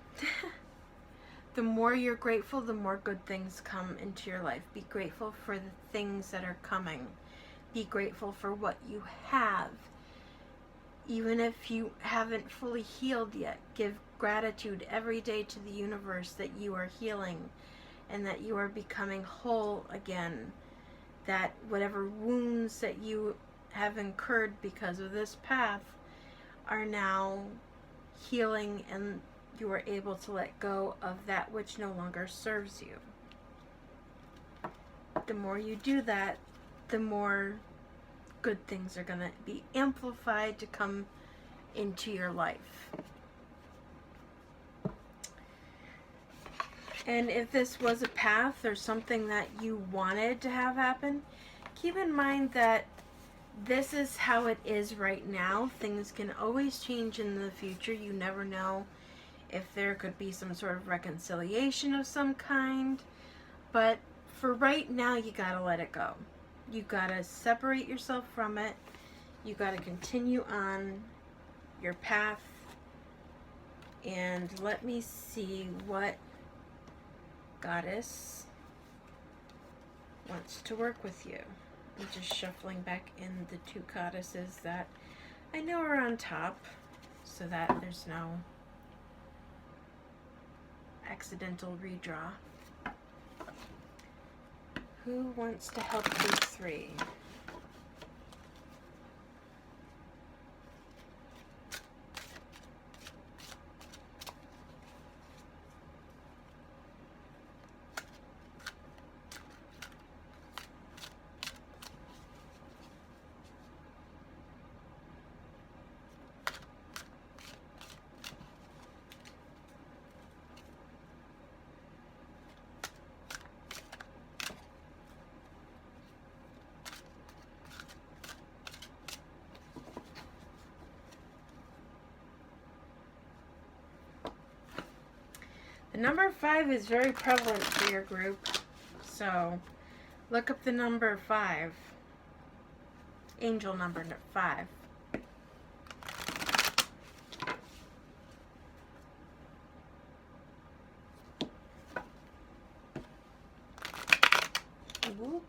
The more you're grateful, the more good things come into your life. Be grateful for the things that are coming. Be grateful for what you have. Even if you haven't fully healed yet, give gratitude every day to the universe that you are healing and that you are becoming whole again. That whatever wounds that you have incurred because of this path are now healing, and you are able to let go of that which no longer serves you. The more you do that, the more good things are going to be amplified to come into your life. And if this was a path or something that you wanted to have happen, keep in mind that this is how it is right now. Things can always change in the future. You never know if there could be some sort of reconciliation of some kind. But for right now, you gotta let it go. You gotta separate yourself from it. You gotta continue on your path. And let me see what goddess wants to work with you. I'm just shuffling back in the 2 goddesses that I know are on top so that there's no accidental redraw. Who wants to help these 3? The number 5 is very prevalent for your group, so look up the number 5, angel number 5. Ooh.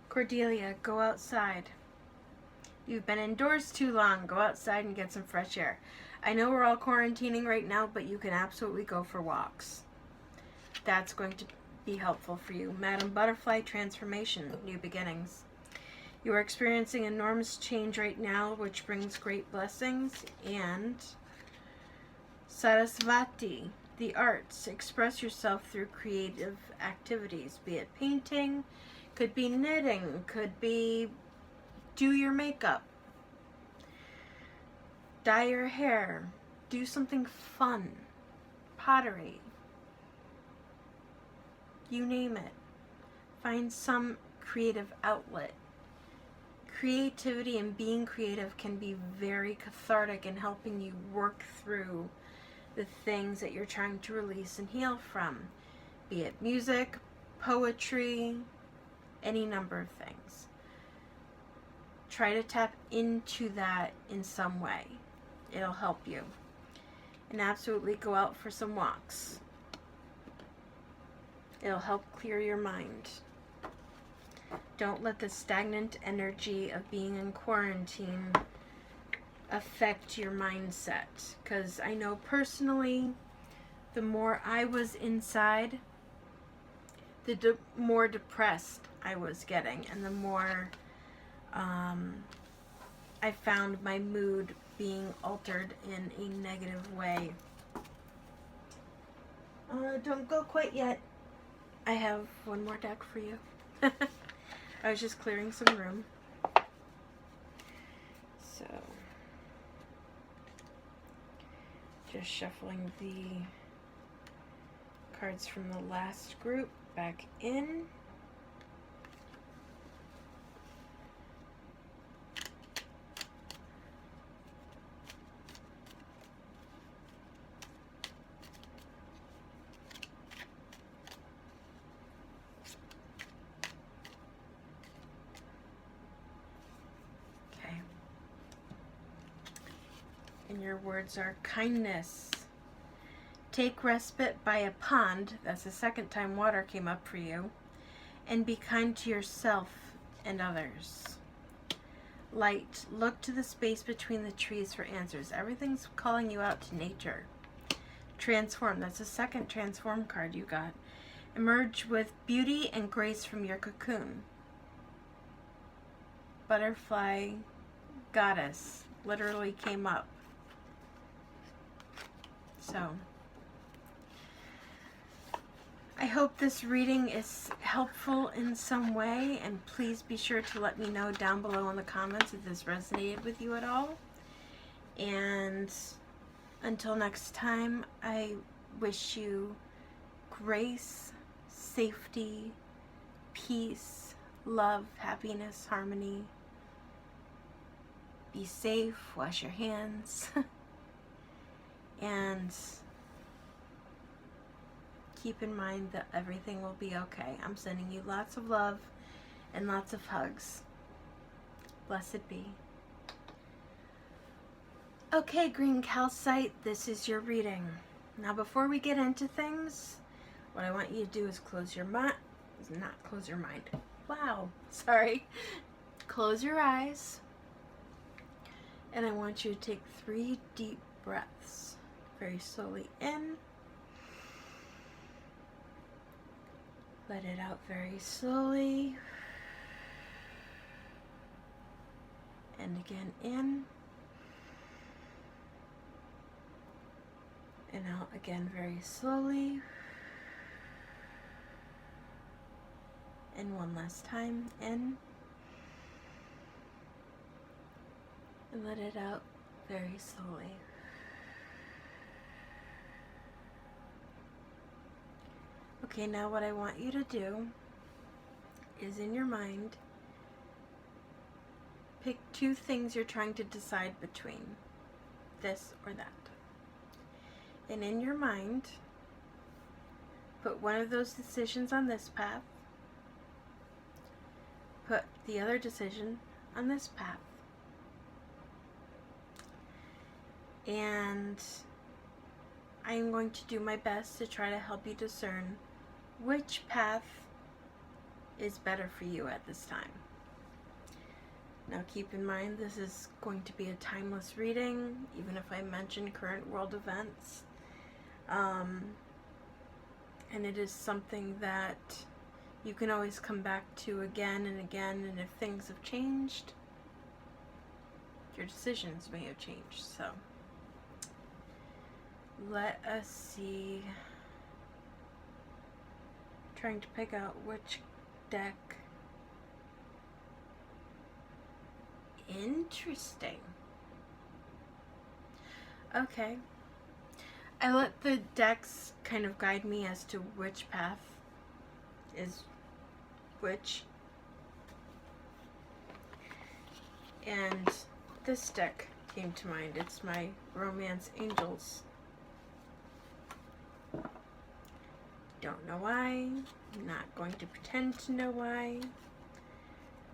Cordelia, go outside. You've been indoors too long. Go outside and get some fresh air. I know we're all quarantining right now, but you can absolutely go for walks. That's going to be helpful for you. Madam Butterfly, transformation, new beginnings. You are experiencing enormous change right now, which brings great blessings. And Sarasvati, the arts. Express yourself through creative activities, be it painting, could be knitting, could be do your makeup, dye your hair, do something fun, pottery, you name it. Find some creative outlet. Creativity and being creative can be very cathartic in helping you work through the things that you're trying to release and heal from, be it music, poetry, any number of things. Try to tap into that in some way. It'll help you. And absolutely go out for some walks. It'll help clear your mind. Don't let the stagnant energy of being in quarantine affect your mindset. Because I know personally, the more I was inside, the more depressed I was getting, and the more I found my mood being altered in a negative way. Don't go quite yet. I have one more deck for you. I was just clearing some room. So, just shuffling the cards from the last group back in. And your words are kindness. Take respite by a pond. That's the second time water came up for you. And be kind to yourself and others. Light. Look to the space between the trees for answers. Everything's calling you out to nature. Transform. That's the second transform card you got. Emerge with beauty and grace from your cocoon. Butterfly goddess literally came up. So, I hope this reading is helpful in some way, and please be sure to let me know down below in the comments if this resonated with you at all. And until next time, I wish you grace, safety, peace, love, happiness, harmony. Be safe, wash your hands, and keep in mind that everything will be okay. I'm sending you lots of love and lots of hugs. Blessed be. Okay, green calcite, this is your reading. Now before we get into things, what I want you to do is close your mind. Not close your mind. Wow, sorry. Close your eyes. And I want you to take 3 deep breaths. Very slowly in. Let it out very slowly. And again in. And out again very slowly. And one last time in. And let it out very slowly. Okay, now what I want you to do is in your mind, pick 2 things you're trying to decide between, this or that. And in your mind, put one of those decisions on this path, put the other decision on this path. And I'm going to do my best to try to help you discern which path is better for you at this time. Now keep in mind this is going to be a timeless reading, even if I mention current world events. And it is something that you can always come back to again and again, and if things have changed, your decisions may have changed. So let us see. Trying to pick out which deck. Interesting. Okay. I let the decks kind of guide me as to which path is which. And this deck came to mind. It's my Romance Angels. Don't know why. I'm not going to pretend to know why.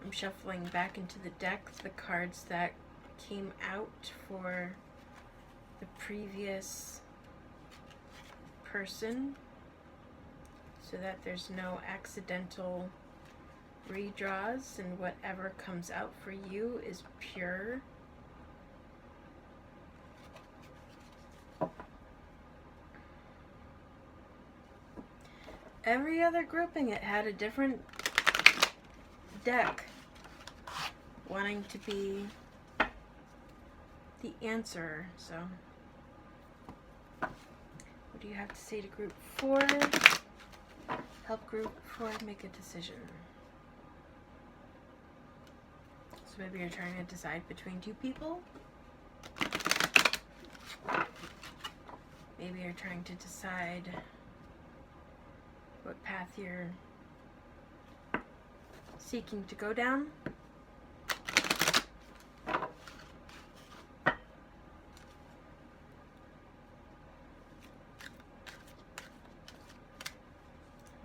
I'm shuffling back into the deck the cards that came out for the previous person so that there's no accidental redraws, and whatever comes out for you is pure. Every other grouping, it had a different deck wanting to be the answer. So what do you have to say to group 4? Help group 4 make a decision. So maybe you're trying to decide between 2 people. Maybe you're trying to decide what path you're seeking to go down.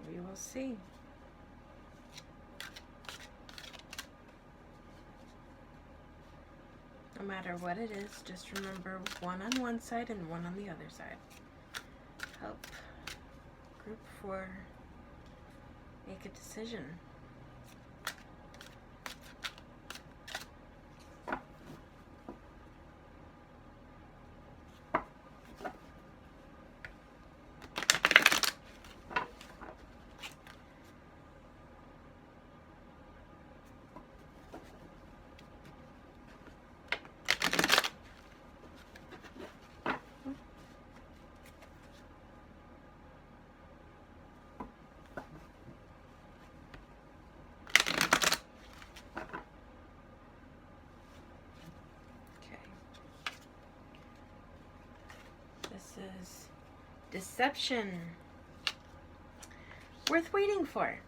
We will see. No matter what it is, just remember one on one side and one on the other side. Help group 4 make a decision. Is deception. Worth waiting for.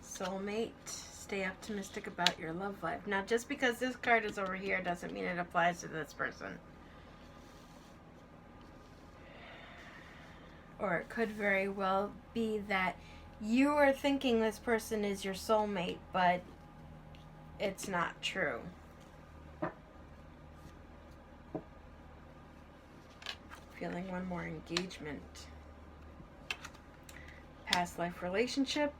Soulmate, stay optimistic about your love life. Now, just because this card is over here doesn't mean it applies to this person. Or it could very well be that you are thinking this person is your soulmate, but it's not true. Feeling one more engagement. Past life relationship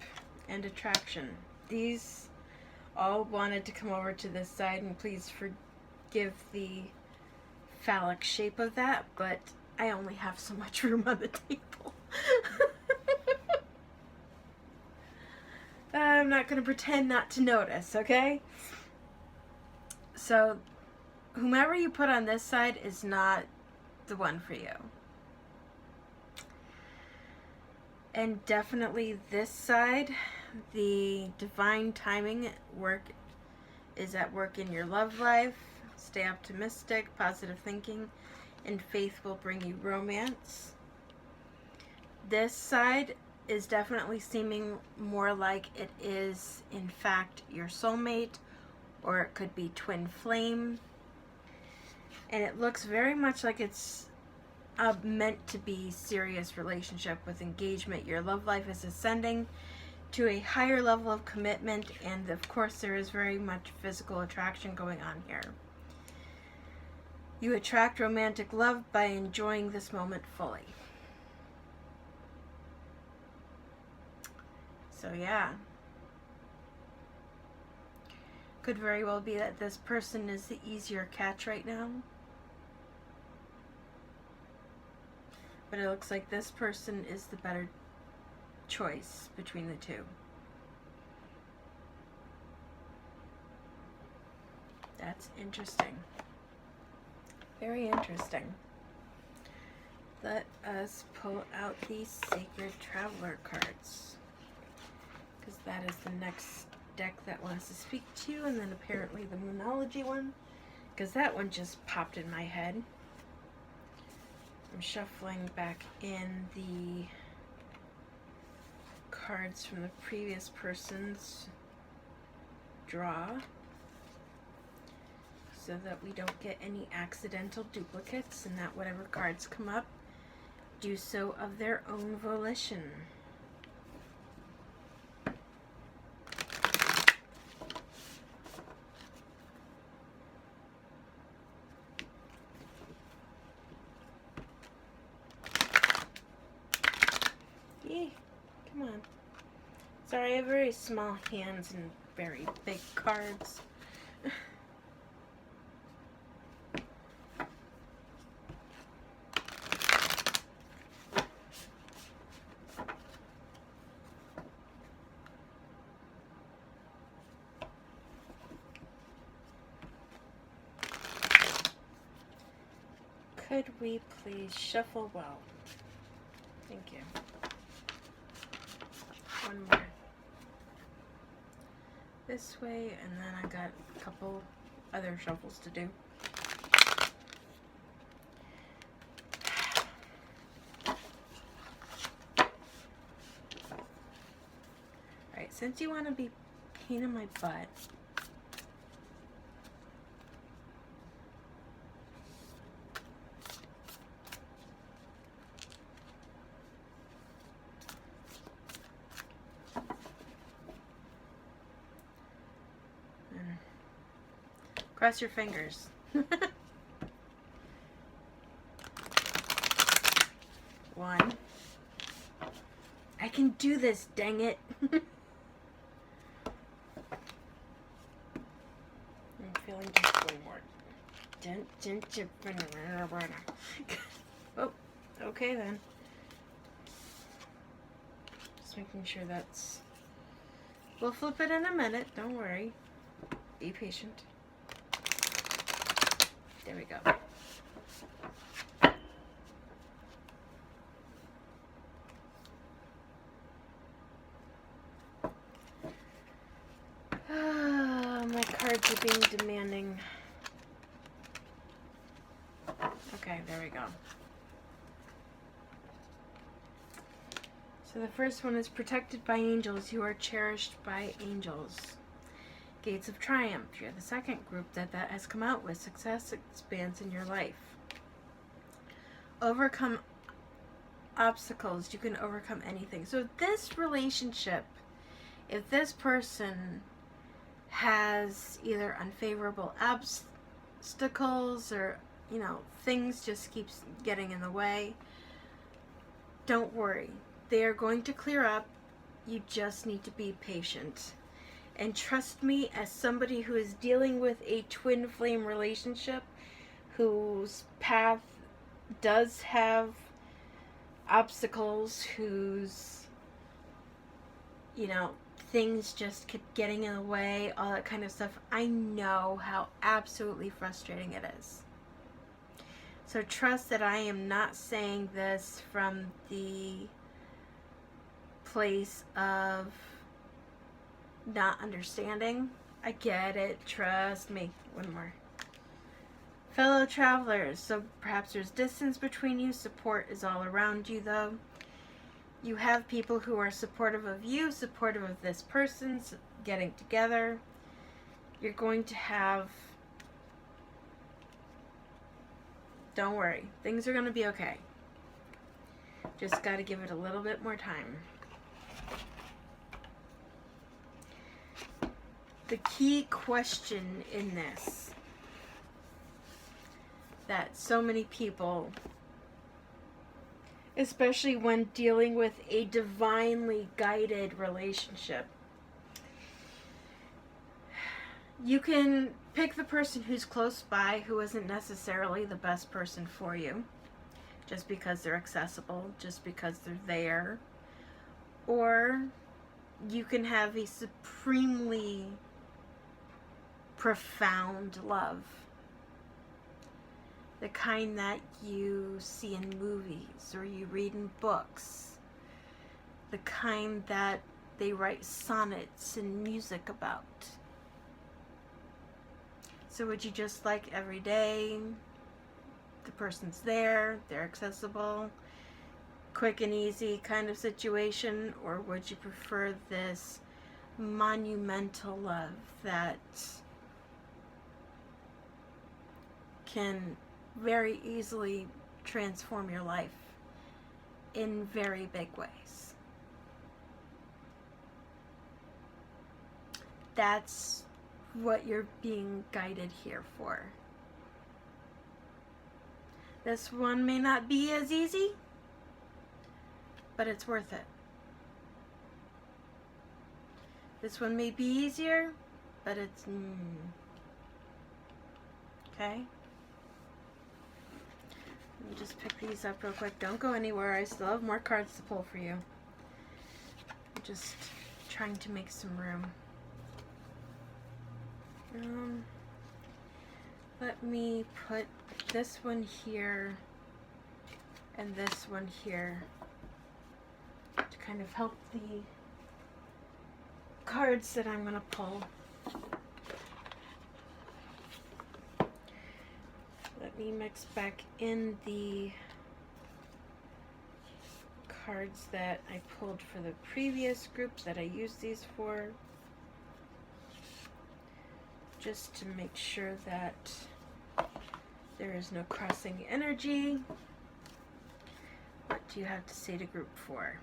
and attraction. These all wanted to come over to this side, and please forgive the phallic shape of that, but I only have so much room on the table. I'm not going to pretend not to notice, okay? So, whomever you put on this side is not the one for you. And definitely this side, the divine timing is at work in your love life. Stay optimistic, positive thinking, and faith will bring you romance. This side is definitely seeming more like it is in fact your soulmate, or it could be twin flame. And it looks very much like it's a meant to be serious relationship with engagement. Your love life is ascending to a higher level of commitment, and of course there is very much physical attraction going on here. You attract romantic love by enjoying this moment fully. So yeah. Could very well be that this person is the easier catch right now. But it looks like this person is the better choice between the two. That's interesting. Very interesting. Let us pull out these Sacred Traveler cards, because that is the next deck that wants to speak to you, and then apparently the Moonology one, because that one just popped in my head. I'm shuffling back in the cards from the previous person's draw so that we don't get any accidental duplicates, and that whatever cards come up do so of their own volition. Come on. Sorry, I have very small hands and very big cards. Could we please shuffle well? Thank you. One more this way, and then I got a couple other shuffles to do. Alright, since you want to be pain in my butt, cross your fingers. One. I can do this, dang it. I'm feeling just way more. Oh, okay then. Just making sure that's... We'll flip it in a minute, don't worry. Be patient. There we go. My cards are being demanding. Okay, there we go. So the first one is protected by angels. You are cherished by angels. Gates of Triumph. You're the second group that has come out with. Success expands in your life. Overcome obstacles. You can overcome anything. So this relationship, if this person has either unfavorable obstacles or, things just keeps getting in the way, don't worry. They are going to clear up. You just need to be patient. And trust me, as somebody who is dealing with a twin flame relationship, whose path does have obstacles, whose, things just keep getting in the way, all that kind of stuff, I know how absolutely frustrating it is. So trust that I am not saying this from the place of not understanding. I get it. Trust me. One more. Fellow travelers. So perhaps there's distance between you. Support is all around you, though. You have people who are supportive of you, supportive of this person, getting together. You're going to have... Don't worry. Things are going to be okay. Just got to give it a little bit more time. The key question in this that so many people, especially when dealing with a divinely guided relationship, you can pick the person who's close by, who isn't necessarily the best person for you, just because they're accessible, just because they're there. Or you can have a supremely profound love. The kind that you see in movies or you read in books. The kind that they write sonnets and music about. So would you just like every day, the person's there, they're accessible, quick and easy kind of situation? Or would you prefer this monumental love that can very easily transform your life in very big ways? That's what you're being guided here for. This one may not be as easy, but it's worth it. This one may be easier, but it's okay. Let me just pick these up real quick. Don't go anywhere. I still have more cards to pull for you. I'm just trying to make some room. Let me put this one here and this one here to kind of help the cards that I'm going to pull. Let me mix back in the cards that I pulled for the previous groups that I used these for, just to make sure that there is no crossing energy. What do you have to say to group 4?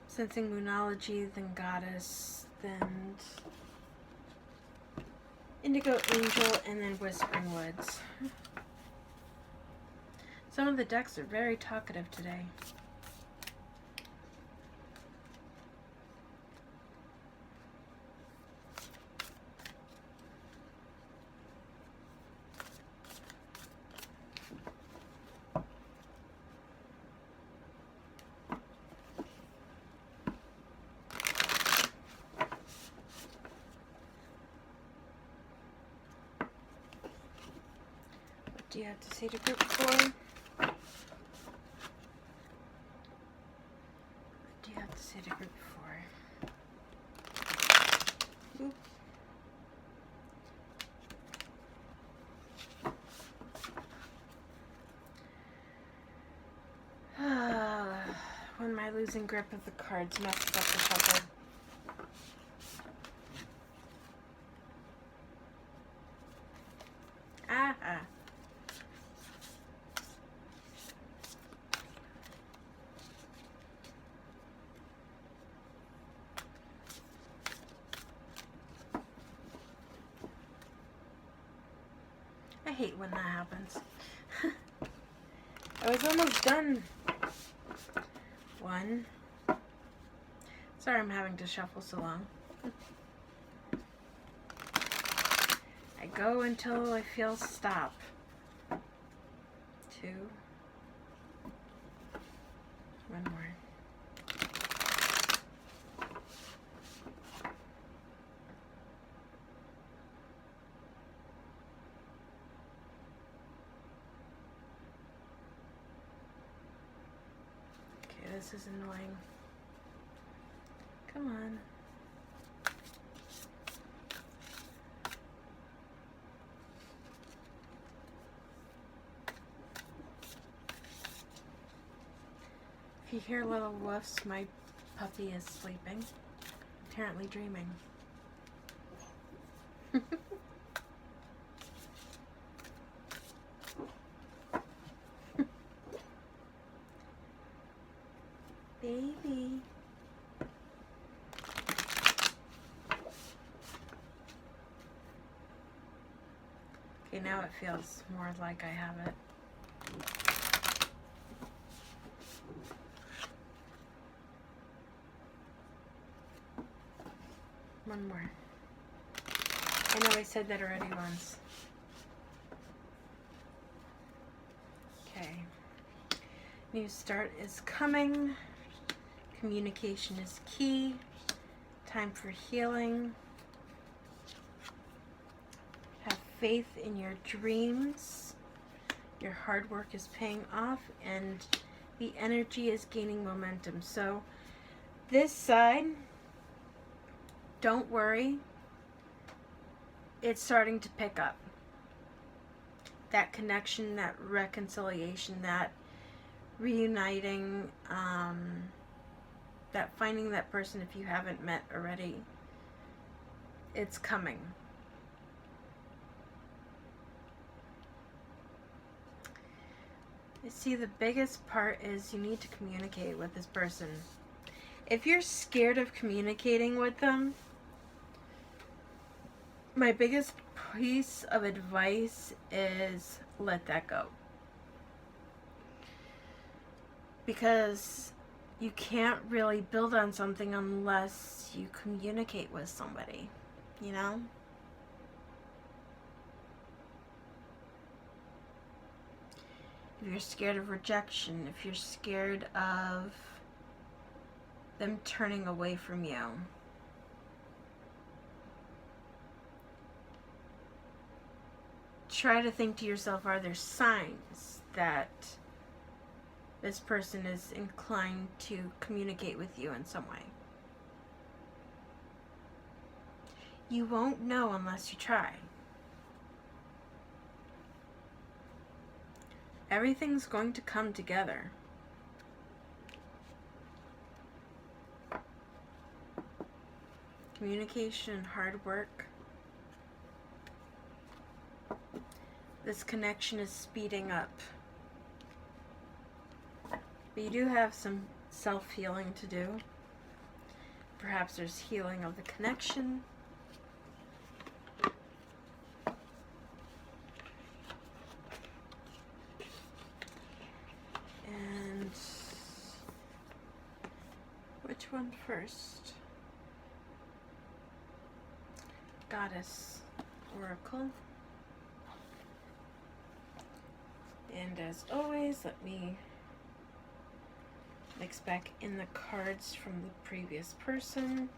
Sensing Moonology, then Goddess, then Indigo Angel, and then Whispering Woods. Some of the decks are very talkative today. do you have to say to group 4? What do you have to say to group 4? Oop. When my losing grip of the cards messes up the shuffle. Ah. I hate when that happens. I was almost done. 1. Sorry I'm having to shuffle so long. I go until I feel stop. 2. 1 more. Okay, this is annoying. Come on. If you hear little woofs, my puppy is sleeping, apparently dreaming. Baby. Okay, now it feels more like I have it. One more. I know I said that already once. Okay. New start is coming. Communication is key. Time for healing. Have faith in your dreams. Your hard work is paying off and the energy is gaining momentum. So this side, don't worry. It's starting to pick up. That connection, that reconciliation, that reuniting, that finding that person if you haven't met already. It's coming. You see, the biggest part is you need to communicate with this person. If you're scared of communicating with them, my biggest piece of advice is let that go. Because you can't really build on something unless you communicate with somebody, you know? If you're scared of rejection, if you're scared of them turning away from you, try to think to yourself, are there signs that this person is inclined to communicate with you in some way? You won't know unless you try. Everything's going to come together. Communication, hard work. This connection is speeding up. But you do have some self-healing to do. Perhaps there's healing of the connection. And which one first? Goddess Oracle. And as always, let me mix back in the cards from the previous person.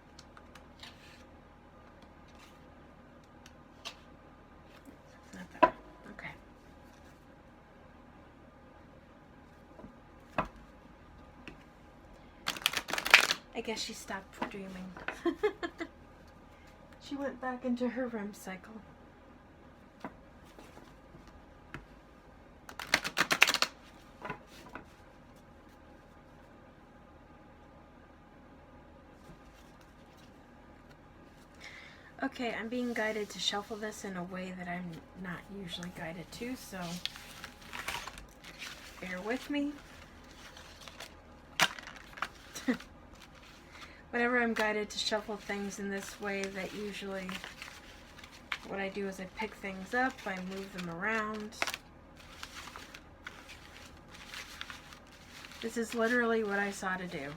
Not that. Okay. I guess she stopped dreaming. She went back into her REM cycle. Okay, I'm being guided to shuffle this in a way that I'm not usually guided to, so bear with me. Whenever I'm guided to shuffle things in this way, that usually what I do is I pick things up, I move them around. This is literally what I saw to do.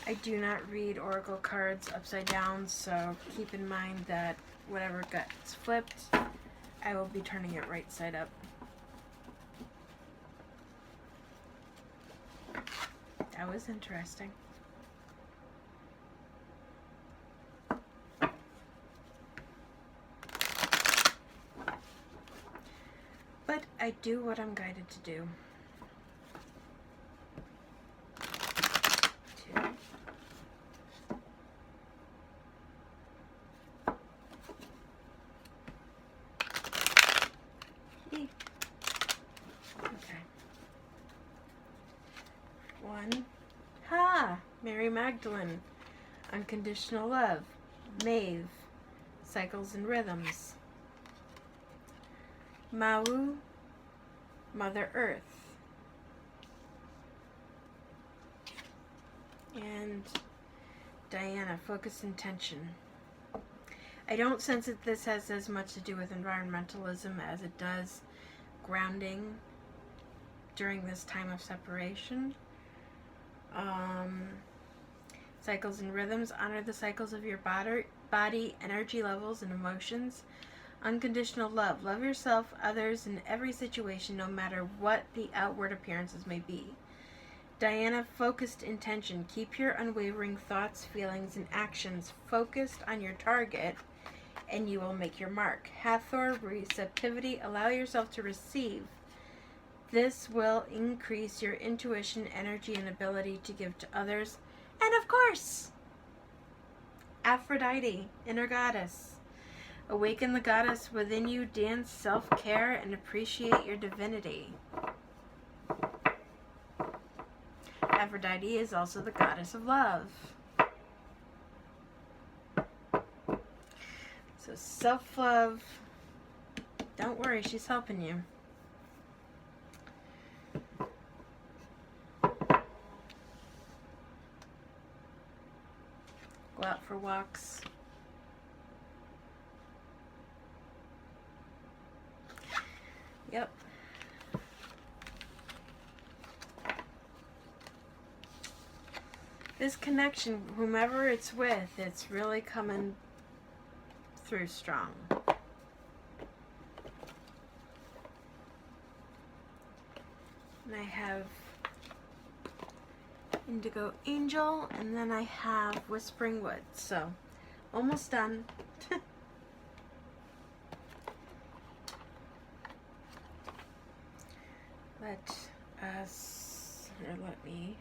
I do not read oracle cards upside down, so keep in mind that whatever gets flipped, I will be turning it right side up. That was interesting. But I do what I'm guided to do. Mary Magdalene, Unconditional Love, Maeve, Cycles and Rhythms, Mau, Mother Earth, and Diana, Focus Intention. I don't sense that this has as much to do with environmentalism as it does grounding during this time of separation. Cycles and Rhythms, honor the cycles of your body, energy levels, and emotions. Unconditional love, love yourself, others, in every situation, no matter what the outward appearances may be. Diana, Focused Intention, keep your unwavering thoughts, feelings, and actions focused on your target, and you will make your mark. Hathor, Receptivity, allow yourself to receive. This will increase your intuition, energy, and ability to give to others. And of course, Aphrodite, Inner Goddess. Awaken the goddess within you, dance self-care, and appreciate your divinity. Aphrodite is also the goddess of love. So self-love, don't worry, she's helping you. Go out for walks. Yep. This connection, whomever it's with, it's really coming through strong. And I have Indigo Angel, and then I have Whispering Woods. So, almost done. Let me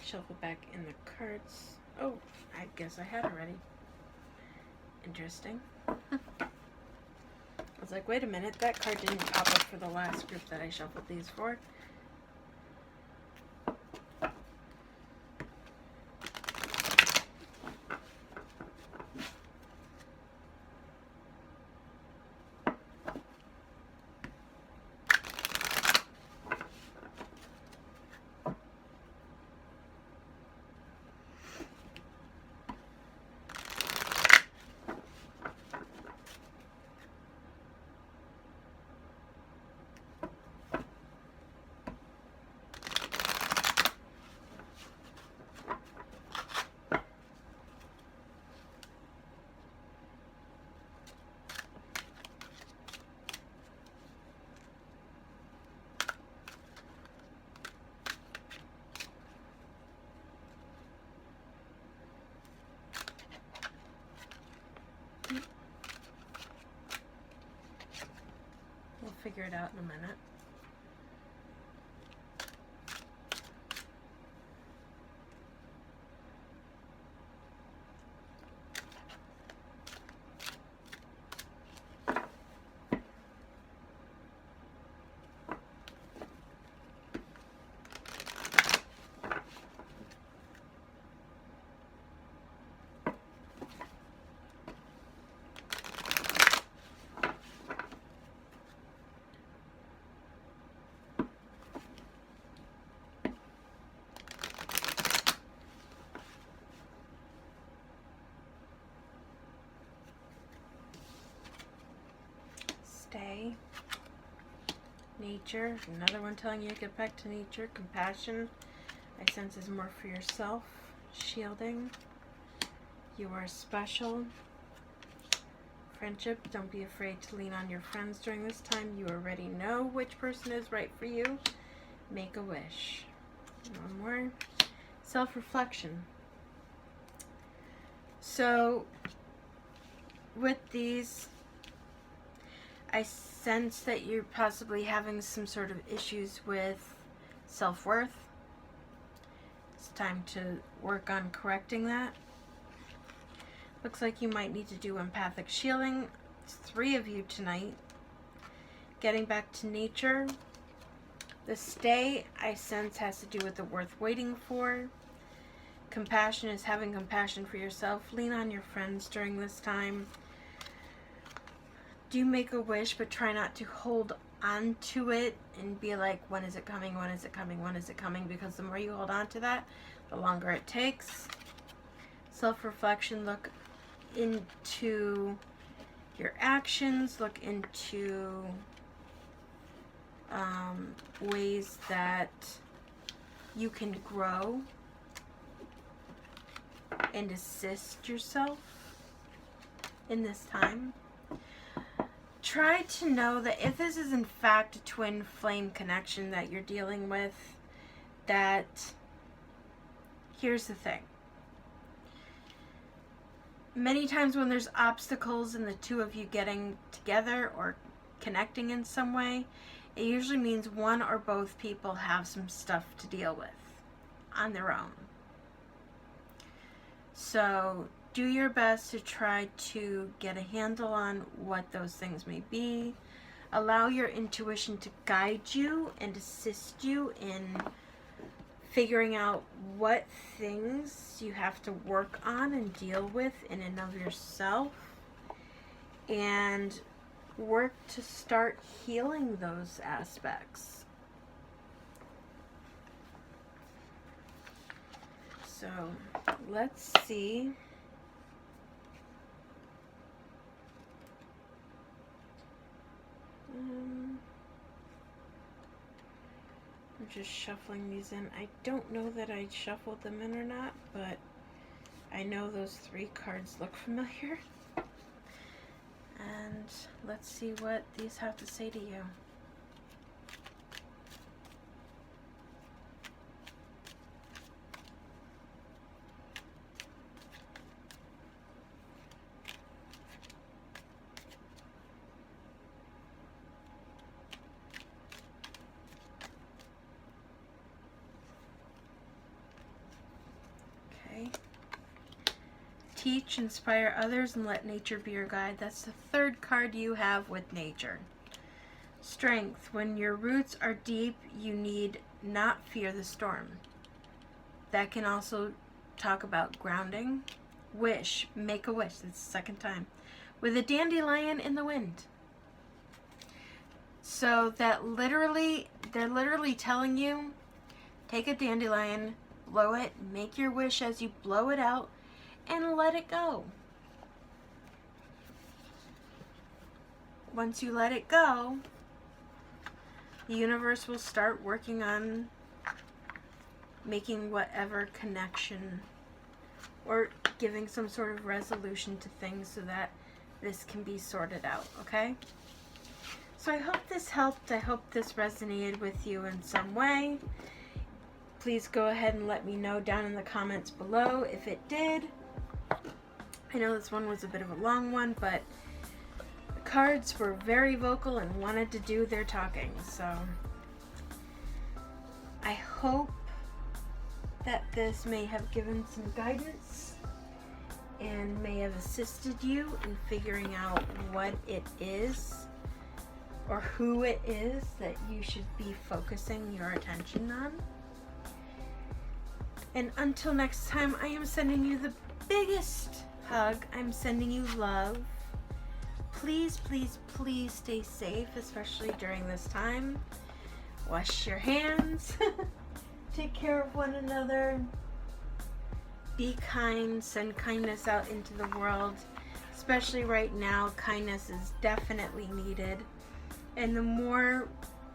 shuffle back in the cards. Oh, I guess I had already. Interesting. I was like, wait a minute, that card didn't pop up for the last group that I shuffled these for. We'll figure it out in a minute. Okay. Nature, another one telling you to get back to nature. Compassion, I sense is more for yourself. Shielding, you are special. Friendship, don't be afraid to lean on your friends during this time. You already know which person is right for you. Make a wish. One more. Self-reflection. So, with these, I sense that you're possibly having some sort of issues with self-worth. It's time to work on correcting that. Looks like you might need to do empathic shielding. It's 3 of you tonight. Getting back to nature. The stay, I sense, has to do with the worth waiting for. Compassion is having compassion for yourself. Lean on your friends during this time. Do make a wish, but try not to hold on to it and be like, when is it coming, when is it coming, when is it coming? Because the more you hold on to that, the longer it takes. Self-reflection, look into your actions, look into ways that you can grow and assist yourself in this time. Try to know that if this is in fact a twin flame connection that you're dealing with, that here's the thing. Many times when there's obstacles in the two of you getting together or connecting in some way, it usually means one or both people have some stuff to deal with on their own. So do your best to try to get a handle on what those things may be. Allow your intuition to guide you and assist you in figuring out what things you have to work on and deal with in and of yourself, and work to start healing those aspects. So let's see. I'm just shuffling these in. I don't know that I shuffled them in or not, but I know those 3 cards look familiar. And let's see what these have to say to you. Teach, inspire others, and let nature be your guide. That's the 3rd card you have with nature. Strength. When your roots are deep, you need not fear the storm. That can also talk about grounding. Wish. Make a wish. That's the 2nd time. With a dandelion in the wind. So that literally, they're literally telling you, take a dandelion, blow it, make your wish as you blow it out, and let it go. Once you let it go, the universe will start working on making whatever connection or giving some sort of resolution to things so that this can be sorted out, okay? So I hope this helped. I hope this resonated with you in some way. Please go ahead and let me know down in the comments below if it did. I know this one was a bit of a long one, but the cards were very vocal and wanted to do their talking. So I hope that this may have given some guidance and may have assisted you in figuring out what it is or who it is that you should be focusing your attention on. And until next time, I am sending you the biggest hug. I'm sending you love. Please, please, please stay safe, especially during this time. Wash your hands. Take care of one another. Be kind. Send kindness out into the world. Especially right now, kindness is definitely needed. And the more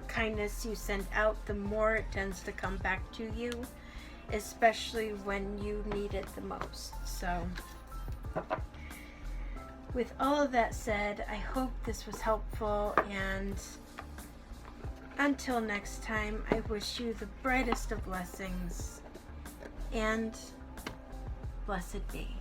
kindness you send out, the more it tends to come back to you, especially when you need it the most. So with all of that said, I hope this was helpful, and until next time, I wish you the brightest of blessings, and blessed be.